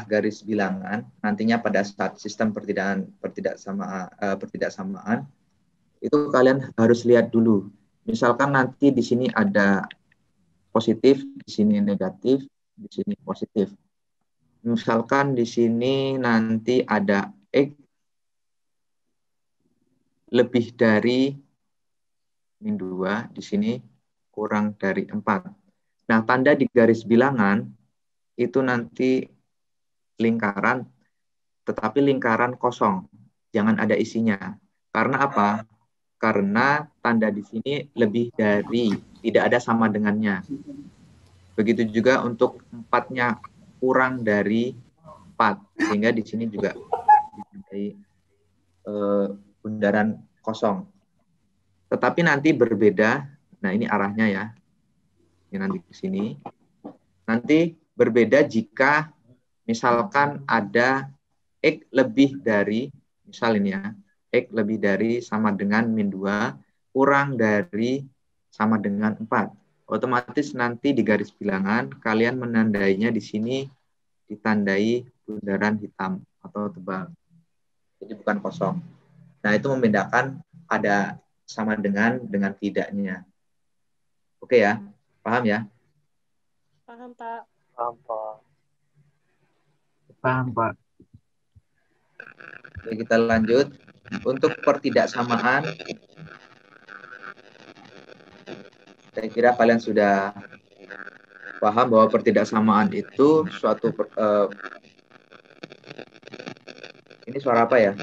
garis bilangan nantinya pada saat sistem pertidaksamaan itu kalian harus lihat dulu. Misalkan nanti di sini ada positif, di sini negatif, di sini positif. Misalkan di sini nanti ada X lebih dari min 2, di sini kurang dari 4. Nah, tanda di garis bilangan itu nanti lingkaran, tetapi lingkaran kosong. Jangan ada isinya. Karena apa? Karena tanda di sini lebih dari, tidak ada sama dengannya. Begitu juga untuk 4-nya kurang dari 4, sehingga di sini juga ditandai bundaran kosong. Tetapi nanti berbeda, nah ini arahnya ya, ini nanti ke sini. Nanti berbeda jika misalkan ada X lebih dari, misal ini ya, X lebih dari sama dengan min 2, kurang dari sama dengan 4. Otomatis nanti di garis bilangan, kalian menandainya di sini ditandai bundaran hitam atau tebal. Jadi bukan kosong. Nah, itu membedakan ada sama dengan tidaknya. Oke ya? Paham ya? Paham, Pak. Paham, Pak. Paham, Pak. Oke, kita lanjut. Untuk pertidaksamaan, saya kira kalian sudah paham bahwa pertidaksamaan itu suatu ini suara apa ya?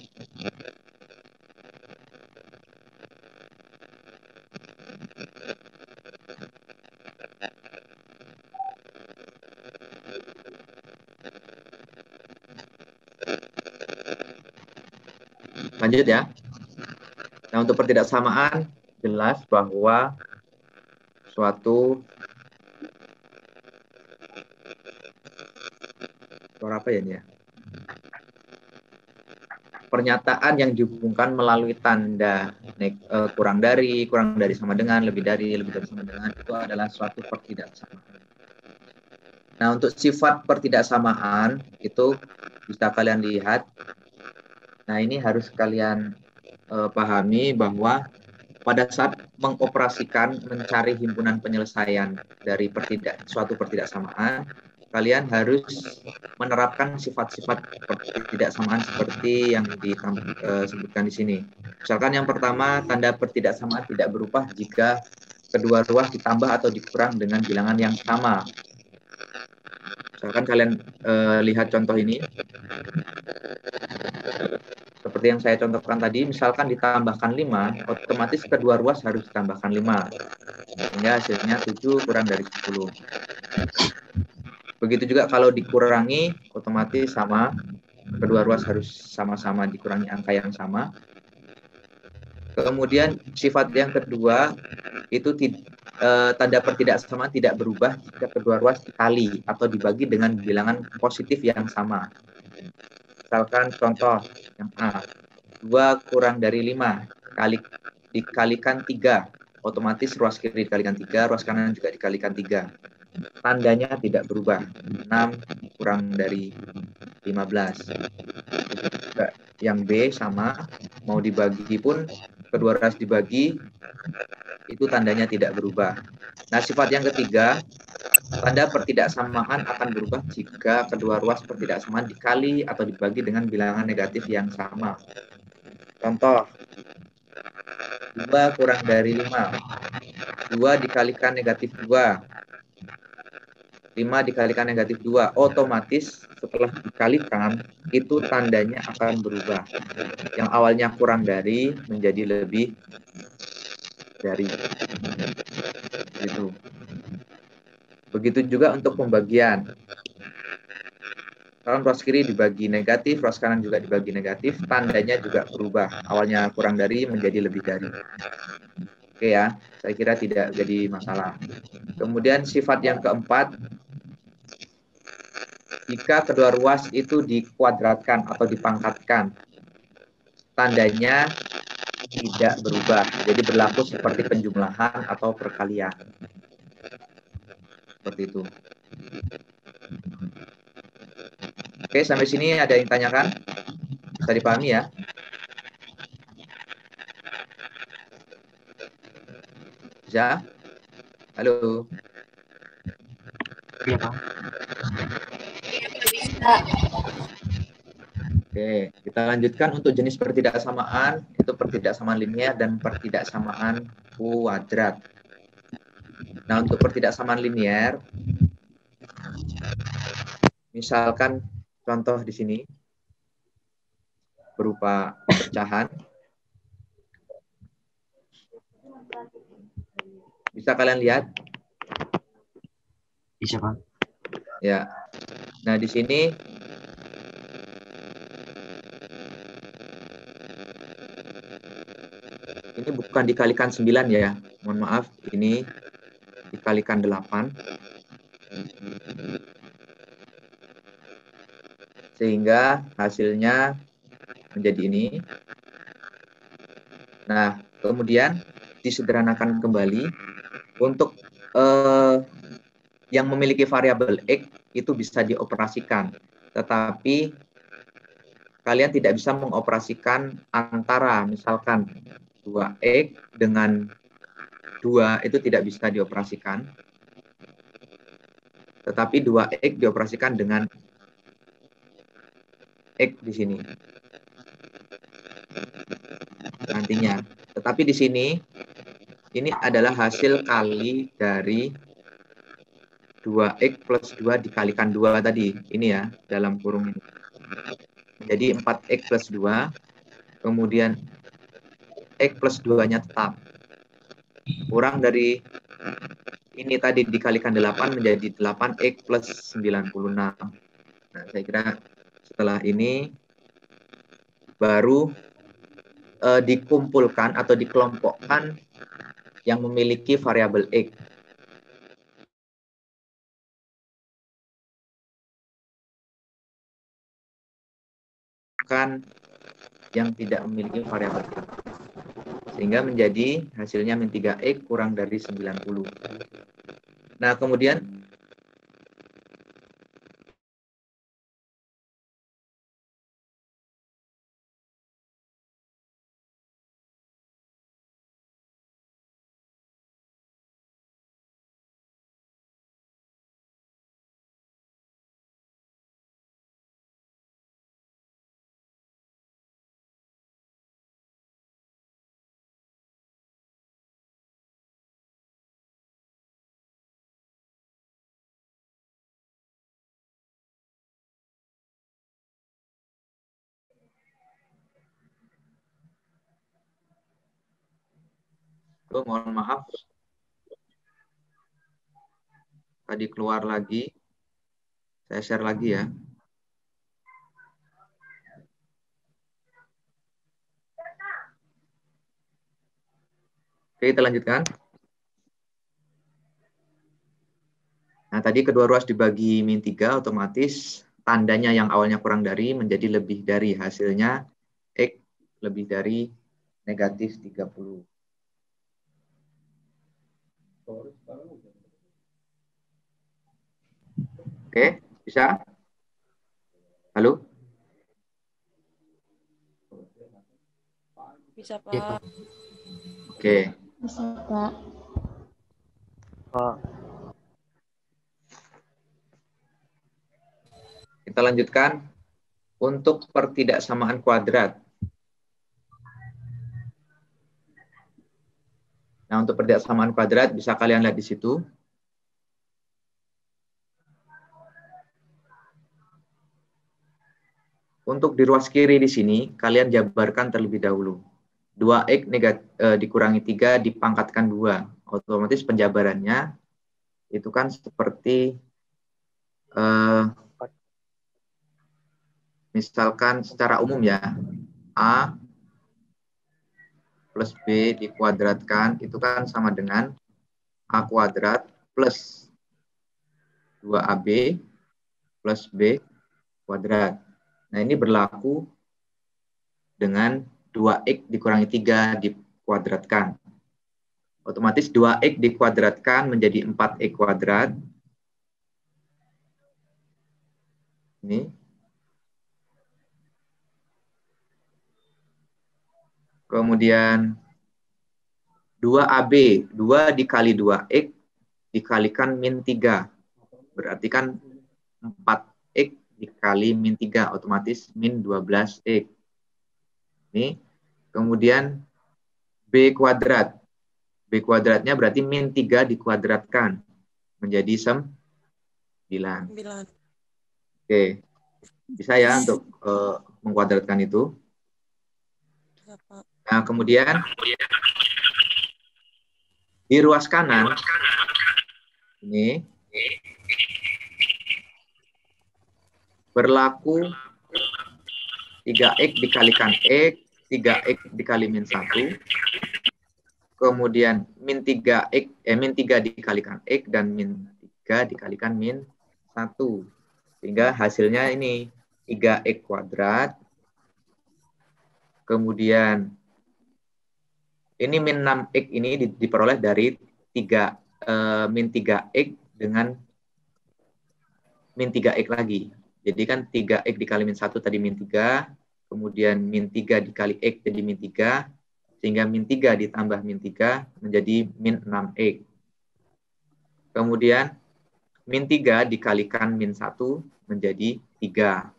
Lanjut ya. Nah, untuk pertidaksamaan jelas bahwa suatu suara apa ya ini ya? Pernyataan yang dihubungkan melalui tanda kurang dari sama dengan, lebih dari sama dengan, itu adalah suatu pertidaksamaan. Nah, untuk sifat pertidaksamaan itu bisa kalian lihat. Nah, ini harus kalian pahami bahwa pada saat mengoperasikan, mencari himpunan penyelesaian dari suatu pertidaksamaan, kalian harus menerapkan sifat-sifat pertidaksamaan seperti yang disebutkan di sini. Misalkan yang pertama, tanda pertidaksamaan tidak berubah jika kedua ruas ditambah atau dikurang dengan bilangan yang sama. Misalkan kalian lihat contoh ini. Seperti yang saya contohkan tadi, misalkan ditambahkan 5, otomatis kedua ruas harus ditambahkan 5. Sehingga hasilnya 7 kurang dari 10. Begitu juga kalau dikurangi, otomatis sama. Kedua ruas harus sama-sama dikurangi angka yang sama. Kemudian sifat yang kedua, itu tanda pertidaksamaan tidak berubah jika kedua ruas dikali atau dibagi dengan bilangan positif yang sama. Misalkan contoh yang A, 2 kurang dari 5 dikalikan 3, otomatis ruas kiri dikalikan 3, ruas kanan juga dikalikan 3. Tandanya tidak berubah, 6 kurang dari 15. Yang B sama, mau dibagi pun kedua ruas dibagi, itu tandanya tidak berubah. Nah, sifat yang ketiga, tanda pertidaksamaan akan berubah jika kedua ruas pertidaksamaan dikali atau dibagi dengan bilangan negatif yang sama. Contoh, 2 kurang dari 5. 2 dikalikan negatif 2. 5 dikalikan negatif 2. Otomatis setelah dikalikan, itu tandanya akan berubah. Yang awalnya kurang dari menjadi lebih dari. Gitu. Begitu juga untuk pembagian. Kalau ruas kiri dibagi negatif, ruas kanan juga dibagi negatif, tandanya juga berubah. Awalnya kurang dari menjadi lebih dari. Oke ya, saya kira tidak jadi masalah. Kemudian sifat yang keempat, jika kedua ruas itu dikuadratkan atau dipangkatkan, tandanya tidak berubah. Jadi berlaku seperti penjumlahan atau perkalian. Seperti itu. Oke, sampai sini ada yang tanyakan? Bisa dipahami ya? Bisa? Halo? Iya, Pak. Oke, kita lanjutkan untuk jenis pertidaksamaan, itu pertidaksamaan linear dan pertidaksamaan kuadrat. Nah, untuk pertidaksamaan linear, misalkan contoh di sini berupa pecahan. Bisa kalian lihat? Bisa, Pak. Ya. Nah, di sini ini bukan dikalikan 9 ya. Mohon maaf, ini dikalikan 8. Sehingga hasilnya menjadi ini. Nah, kemudian disederhanakan kembali untuk yang memiliki variabel X itu bisa dioperasikan. Tetapi kalian tidak bisa mengoperasikan antara misalkan 2X dengan 2 itu tidak bisa dioperasikan. Tetapi 2X dioperasikan dengan X di sini. Nantinya. Tetapi di sini ini adalah hasil kali dari 2X plus 2 dikalikan 2 tadi. Ini ya, dalam kurung ini. Jadi 4X plus 2, kemudian X plus 2-nya tetap. Kurang dari ini tadi dikalikan 8 menjadi 8X plus 96. Nah, saya kira setelah ini baru dikumpulkan atau dikelompokkan yang memiliki variabel X. Kan yang tidak memiliki variabel X. Sehingga menjadi hasilnya min 3X kurang dari 90. Nah, kemudian Oh, mohon maaf. Tadi keluar lagi. Saya share lagi ya. Oke, kita lanjutkan. Nah, tadi kedua ruas dibagi min 3, otomatis tandanya yang awalnya kurang dari menjadi lebih dari. Hasilnya X lebih dari negatif 30. Oke, bisa? Halo? Bisa, Pak. Oke. Bisa, Pak. Kita lanjutkan untuk pertidaksamaan kuadrat. Nah, untuk pertidaksamaan kuadrat bisa kalian lihat di situ. Untuk di ruas kiri di sini, kalian jabarkan terlebih dahulu. 2X dikurangi 3 dipangkatkan 2. Otomatis penjabarannya itu kan seperti misalkan secara umum ya, A plus B dikuadratkan itu kan sama dengan A kuadrat plus 2AB plus B kuadrat. Nah, ini berlaku dengan 2X dikurangi 3 dikuadratkan. Otomatis 2X dikuadratkan menjadi 4X kuadrat. Ini. Kemudian 2AB, 2 dikali 2X dikalikan min 3. Berarti kan 4X dikali min 3, otomatis min 12X. Ini. Kemudian B kuadrat. B kuadratnya berarti min 3 dikuadratkan. Menjadi 9. Oke. Bisa ya untuk mengkuadratkan itu. Nah, kemudian di ruas kanan ini berlaku 3X dikalikan X, 3X dikali min 1, kemudian min 3 dikalikan X, dan min 3 dikalikan min 1. Sehingga hasilnya ini 3X kuadrat, kemudian ini min 6X ini diperoleh dari min 3X dengan min 3X lagi. Jadi kan 3X dikali min 1 tadi min 3, kemudian min 3 dikali X jadi min 3, sehingga min 3 ditambah min 3 menjadi min 6X. Kemudian min 3 dikalikan min 1 menjadi 3.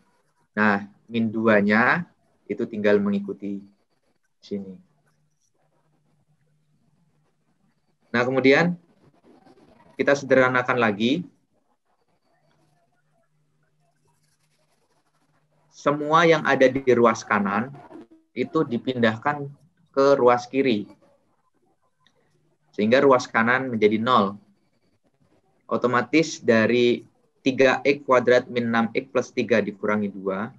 Nah, min 2-nya itu tinggal mengikuti sini. Nah, kemudian kita sederhanakan lagi. Semua yang ada di ruas kanan itu dipindahkan ke ruas kiri. Sehingga ruas kanan menjadi 0. Otomatis dari 3X kuadrat min 6X plus 3 dikurangi 2,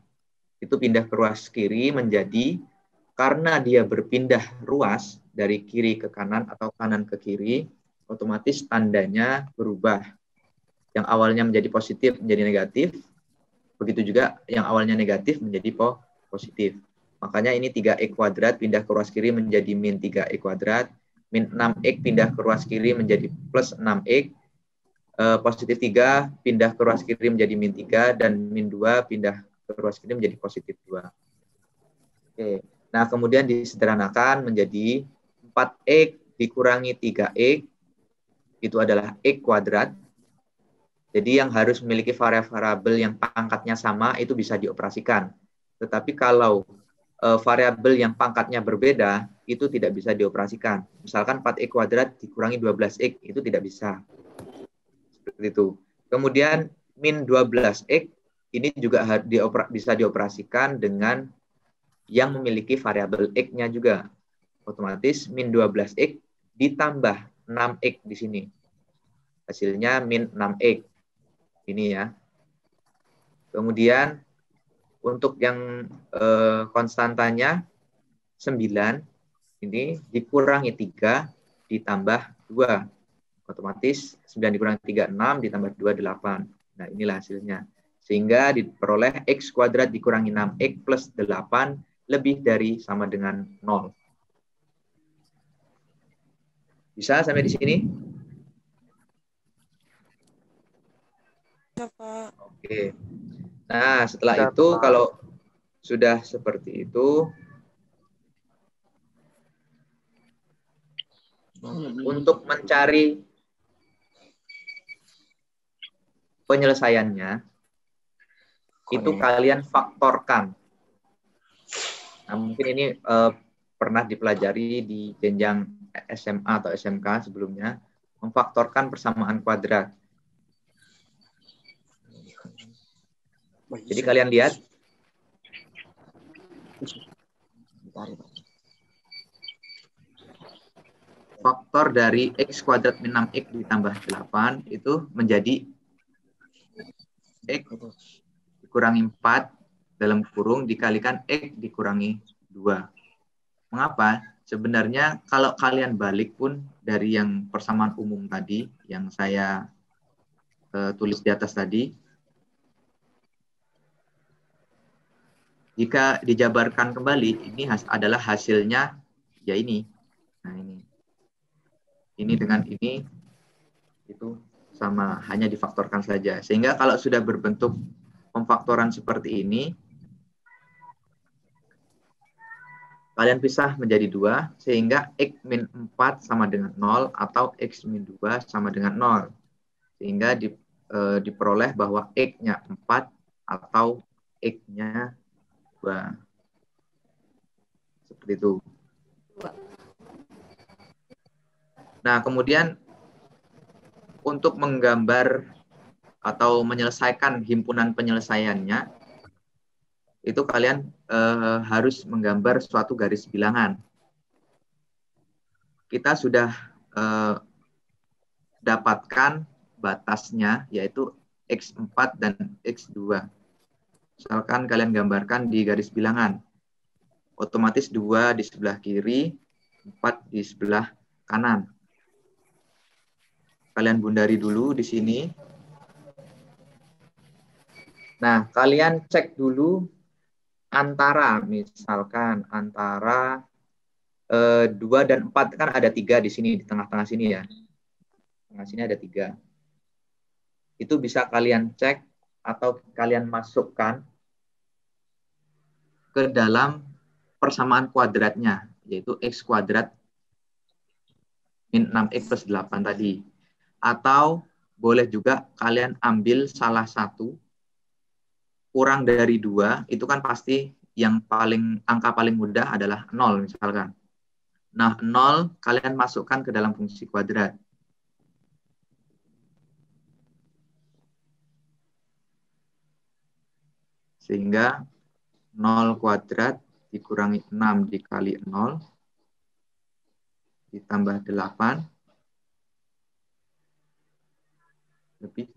itu pindah ke ruas kiri menjadi, karena dia berpindah ruas dari kiri ke kanan atau kanan ke kiri, otomatis tandanya berubah. Yang awalnya menjadi positif menjadi negatif, begitu juga yang awalnya negatif menjadi positif. Makanya ini 3X kuadrat pindah ke ruas kiri menjadi min 3X kuadrat, min 6X pindah ke ruas kiri menjadi plus 6X, positif 3 pindah ke ruas kiri menjadi min 3, dan min 2 pindah ke ruas kiri menjadi positif 2. Oke. Nah, kemudian disederhanakan menjadi 4X dikurangi 3X, itu adalah X kuadrat. Jadi yang harus memiliki variabel yang pangkatnya sama itu bisa dioperasikan. Tetapi kalau variabel yang pangkatnya berbeda, itu tidak bisa dioperasikan. Misalkan 4X kuadrat dikurangi 12X, itu tidak bisa. Seperti itu. Kemudian min 12X, ini juga bisa dioperasikan dengan yang memiliki variabel X-nya juga. Otomatis min 12X ditambah 6X di sini. Hasilnya min 6X. Ini ya. Kemudian untuk yang konstantanya 9, ini dikurangi 3 ditambah 2. Otomatis 9 dikurangi 3, 6 ditambah 2, 8. Nah, inilah hasilnya. Sehingga diperoleh X kuadrat dikurangi 6X plus 8 lebih dari sama dengan 0. Bisa sampai di sini? Oke. Nah, setelah itu kalau sudah seperti itu, untuk mencari penyelesaiannya, itu kalian faktorkan. Nah, mungkin ini pernah dipelajari di jenjang SMA atau SMK sebelumnya, memfaktorkan persamaan kuadrat. Jadi kalian lihat, faktor dari X kuadrat min 6X ditambah 8 itu menjadi X dikurangi 4 dalam kurung dikalikan X dikurangi 2. Mengapa? Sebenarnya kalau kalian balik pun dari yang persamaan umum tadi, yang saya tulis di atas tadi, jika dijabarkan kembali, ini adalah hasilnya, ya ini. Nah ini. Ini dengan ini, itu sama, hanya difaktorkan saja. Sehingga kalau sudah berbentuk pemfaktoran seperti ini, kalian pisah menjadi 2, sehingga X min 4 sama dengan 0, atau X min 2 sama dengan 0. Sehingga diperoleh bahwa X-nya 4, atau X-nya 2. Seperti itu. Nah, kemudian untuk menggambar atau menyelesaikan himpunan penyelesaiannya, itu kalian harus menggambar suatu garis bilangan. Kita sudah dapatkan batasnya, yaitu X4 dan X2. Misalkan kalian gambarkan di garis bilangan. Otomatis 2 di sebelah kiri, 4 di sebelah kanan. Kalian bundari dulu di sini. Nah, kalian cek dulu antara, misalkan antara 2 dan 4, kan ada 3 di sini, di tengah-tengah sini ya. Tengah sini ada 3. Itu bisa kalian cek atau kalian masukkan ke dalam persamaan kuadratnya, yaitu X kuadrat min 6X plus 8 tadi. Atau boleh juga kalian ambil salah satu, kurang dari 2, itu kan pasti yang angka paling mudah adalah 0 misalkan. Nah, 0 kalian masukkan ke dalam fungsi kuadrat. Sehingga 0 kuadrat dikurangi 6 dikali 0 ditambah 8 lebih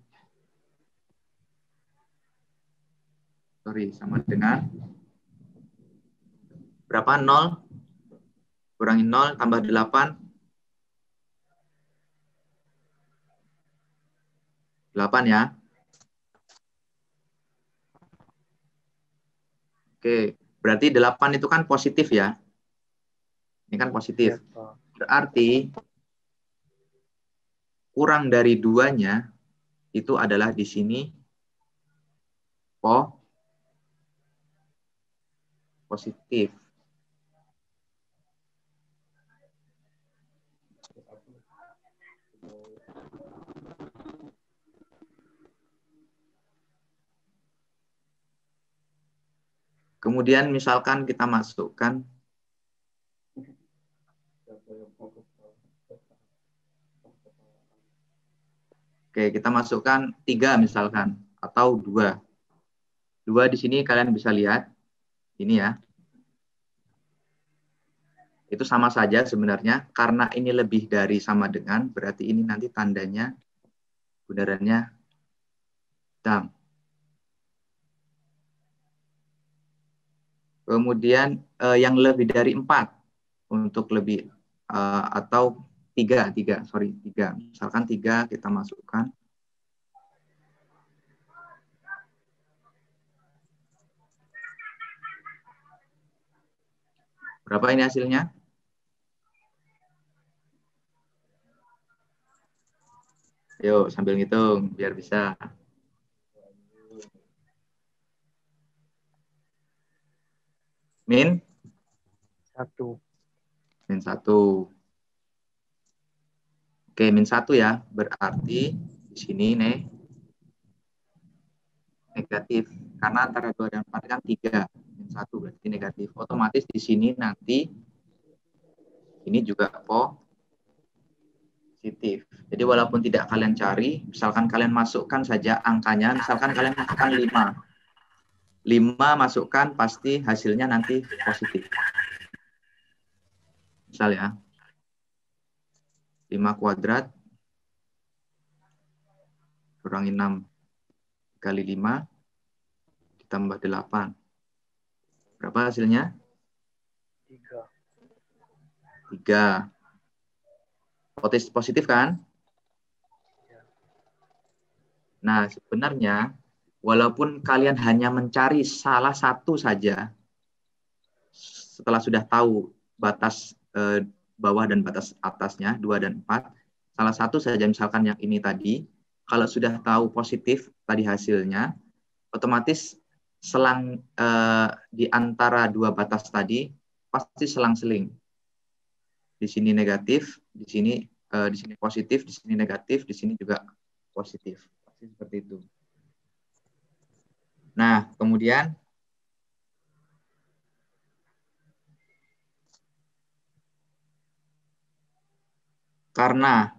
sama dengan berapa? 0 kurangi 0 tambah 8 8 ya. Oke, berarti 8 itu kan positif ya. Ini kan positif. Berarti kurang dari 2-nya itu adalah di sini positif. Kemudian misalkan kita masukkan kita masukkan 3 misalkan atau 2. 2 di sini kalian bisa lihat ini ya. Itu sama saja sebenarnya, karena ini lebih dari sama dengan, berarti ini nanti tandanya bundarannya hitam. Kemudian yang lebih dari 4 untuk lebih atau 3. Misalkan 3 kita masukkan. Berapa ini hasilnya? Yuk, sambil ngitung biar bisa. Min 1. Min 1. Oke, min 1 ya. Berarti di sini negatif. Karena antara 2 dan 4 kan 3. Min 1 berarti negatif. Otomatis di sini nanti ini juga positif. Jadi walaupun tidak kalian cari, misalkan kalian masukkan saja angkanya, misalkan kalian masukkan 5. 5 masukkan, pasti hasilnya nanti positif. Misal ya, 5 kuadrat kurangi 6 kali 5 ditambah 8. Berapa hasilnya? 3. Positif kan? Nah, sebenarnya walaupun kalian hanya mencari salah satu saja, setelah sudah tahu batas bawah dan batas atasnya, 2 dan 4, salah satu saja misalkan yang ini tadi, kalau sudah tahu positif tadi hasilnya, otomatis selang di antara 2 batas tadi, pasti selang-seling. Di sini negatif, di sini positif, di sini negatif, di sini juga positif. Pasti seperti itu. Nah, kemudian karena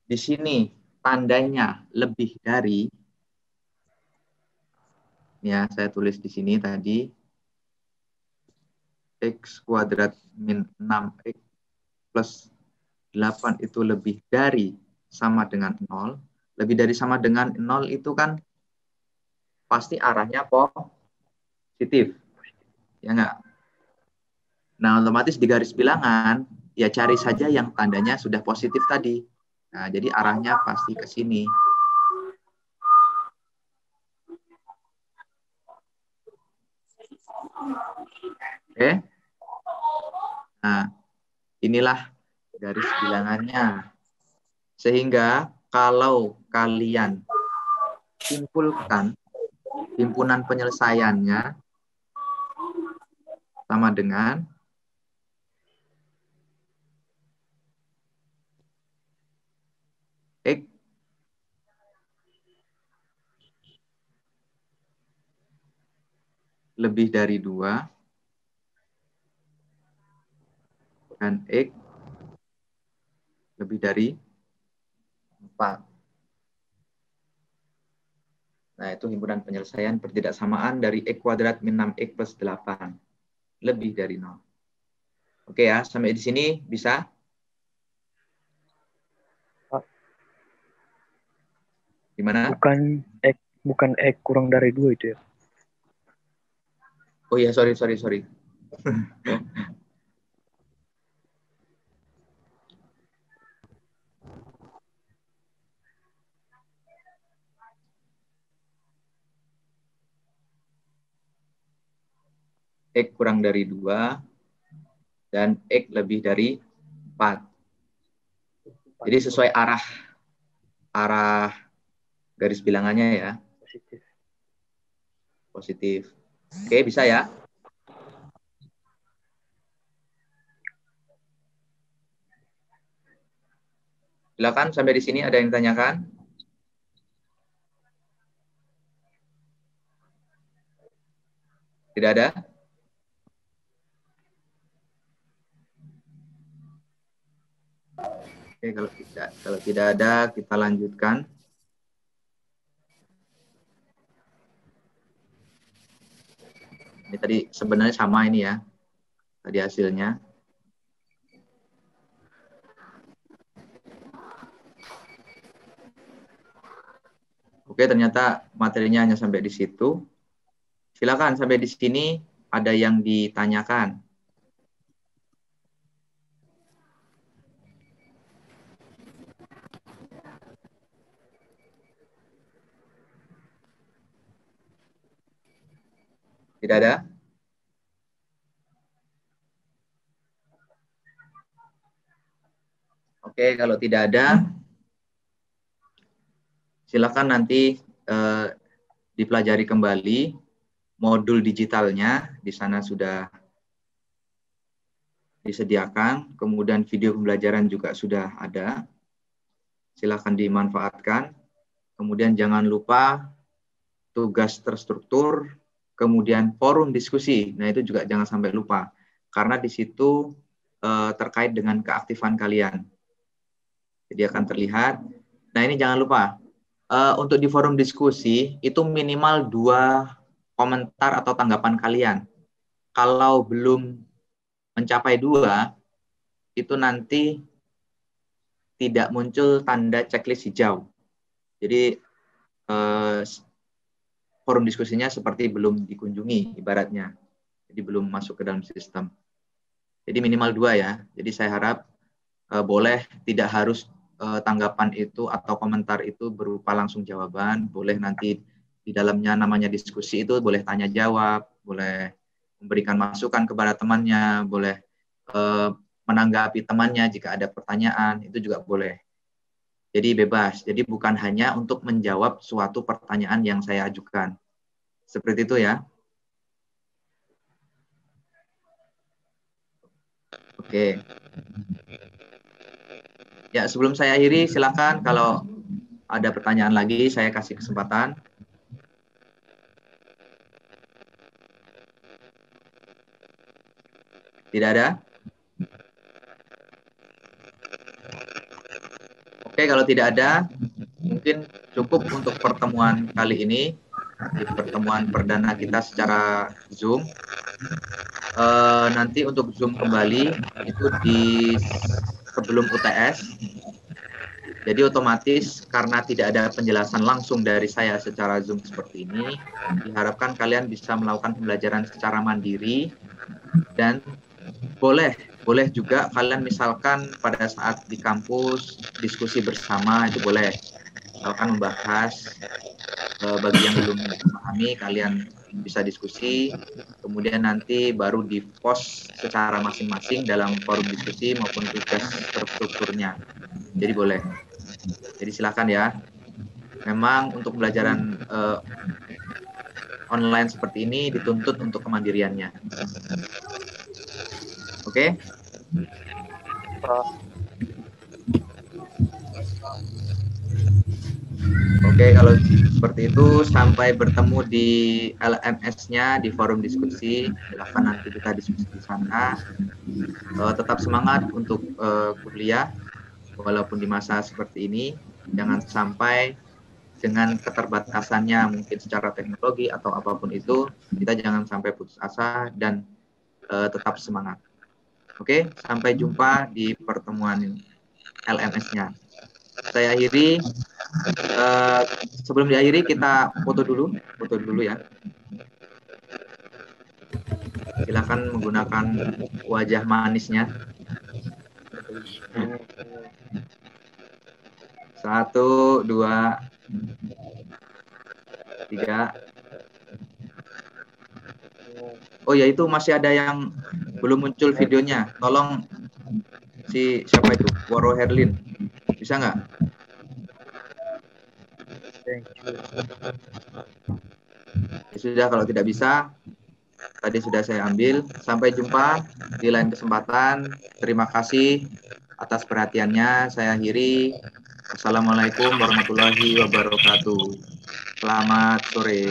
di sini tandanya lebih dari, ya saya tulis di sini tadi, X kuadrat min 6X plus 8 itu lebih dari sama dengan 0. Lebih dari sama dengan 0 itu kan pasti arahnya positif. Ya enggak? Nah, otomatis di garis bilangan, ya cari saja yang tandanya sudah positif tadi. Nah, jadi arahnya pasti ke sini. Oke? Nah, inilah garis bilangannya. Sehingga kalau kalian simpulkan himpunan penyelesaiannya sama dengan X lebih dari 2 dan X lebih dari 4. Nah, itu himpunan penyelesaian pertidaksamaan dari X kuadrat min 6X plus 8. Lebih dari 0. Oke ya, sampai di sini bisa? Gimana? Bukan X kurang dari 2 itu ya. Oh iya, sorry. X kurang dari 2 dan X lebih dari 4. Jadi sesuai arah garis bilangannya ya. Positif. Oke, bisa ya? Silakan, sampai di sini ada yang tanyakan? Tidak ada? Oke, kalau tidak ada, kita lanjutkan. Ini tadi sebenarnya sama ini ya. Tadi hasilnya. Oke, ternyata materinya hanya sampai di situ. Silakan sampai di sini ada yang ditanyakan. Tidak ada? Oke, kalau tidak ada, silakan nanti dipelajari kembali modul digitalnya. Di sana sudah disediakan, kemudian video pembelajaran juga sudah ada. Silakan dimanfaatkan. Kemudian jangan lupa tugas terstruktur, kemudian forum diskusi. Nah, itu juga jangan sampai lupa, karena di situ terkait dengan keaktifan kalian. Jadi akan terlihat. Nah, ini jangan lupa, untuk di forum diskusi, itu minimal 2 komentar atau tanggapan kalian. Kalau belum mencapai 2, itu nanti tidak muncul tanda checklist hijau. Jadi, forum diskusinya seperti belum dikunjungi, ibaratnya. Jadi belum masuk ke dalam sistem. Jadi minimal 2 ya. Jadi saya harap boleh tidak harus tanggapan itu atau komentar itu berupa langsung jawaban. Boleh nanti di dalamnya namanya diskusi itu boleh tanya jawab, boleh memberikan masukan kepada temannya, boleh menanggapi temannya jika ada pertanyaan, itu juga boleh. Jadi bebas. Jadi bukan hanya untuk menjawab suatu pertanyaan yang saya ajukan. Seperti itu ya. Oke. Ya, sebelum saya akhiri, silakan kalau ada pertanyaan lagi, saya kasih kesempatan. Tidak ada? Oke, kalau tidak ada, mungkin cukup untuk pertemuan kali ini, di pertemuan perdana kita secara Zoom. Nanti untuk Zoom kembali, itu di sebelum UTS. Jadi otomatis karena tidak ada penjelasan langsung dari saya secara Zoom seperti ini, diharapkan kalian bisa melakukan pembelajaran secara mandiri, dan boleh juga kalian misalkan pada saat di kampus diskusi bersama, itu boleh. Misalkan membahas, bagi yang belum memahami, kalian bisa diskusi, kemudian nanti baru di-post secara masing-masing dalam forum diskusi maupun tugas terstrukturnya. Jadi boleh. Jadi silakan ya. Memang untuk pembelajaran online seperti ini dituntut untuk kemandiriannya. Oke? Oke, kalau seperti itu, sampai bertemu di LMS-nya, di forum diskusi. Silakan nanti kita diskusi di sana. Tetap semangat untuk kuliah, walaupun di masa seperti ini. Jangan sampai dengan keterbatasannya mungkin secara teknologi atau apapun itu, kita jangan sampai putus asa dan tetap semangat. Oke, sampai jumpa di pertemuan LMS-nya. Saya akhiri. Sebelum diakhiri kita foto dulu ya. Silakan menggunakan wajah manisnya. 1, 2, 3. Oh ya, itu masih ada yang belum muncul videonya. Tolong siapa itu? Waro Herlin. Bisa nggak? Ya sudah, kalau tidak bisa, tadi sudah saya ambil. Sampai jumpa di lain kesempatan. Terima kasih atas perhatiannya. Saya akhiri. Assalamualaikum warahmatullahi wabarakatuh. Selamat sore.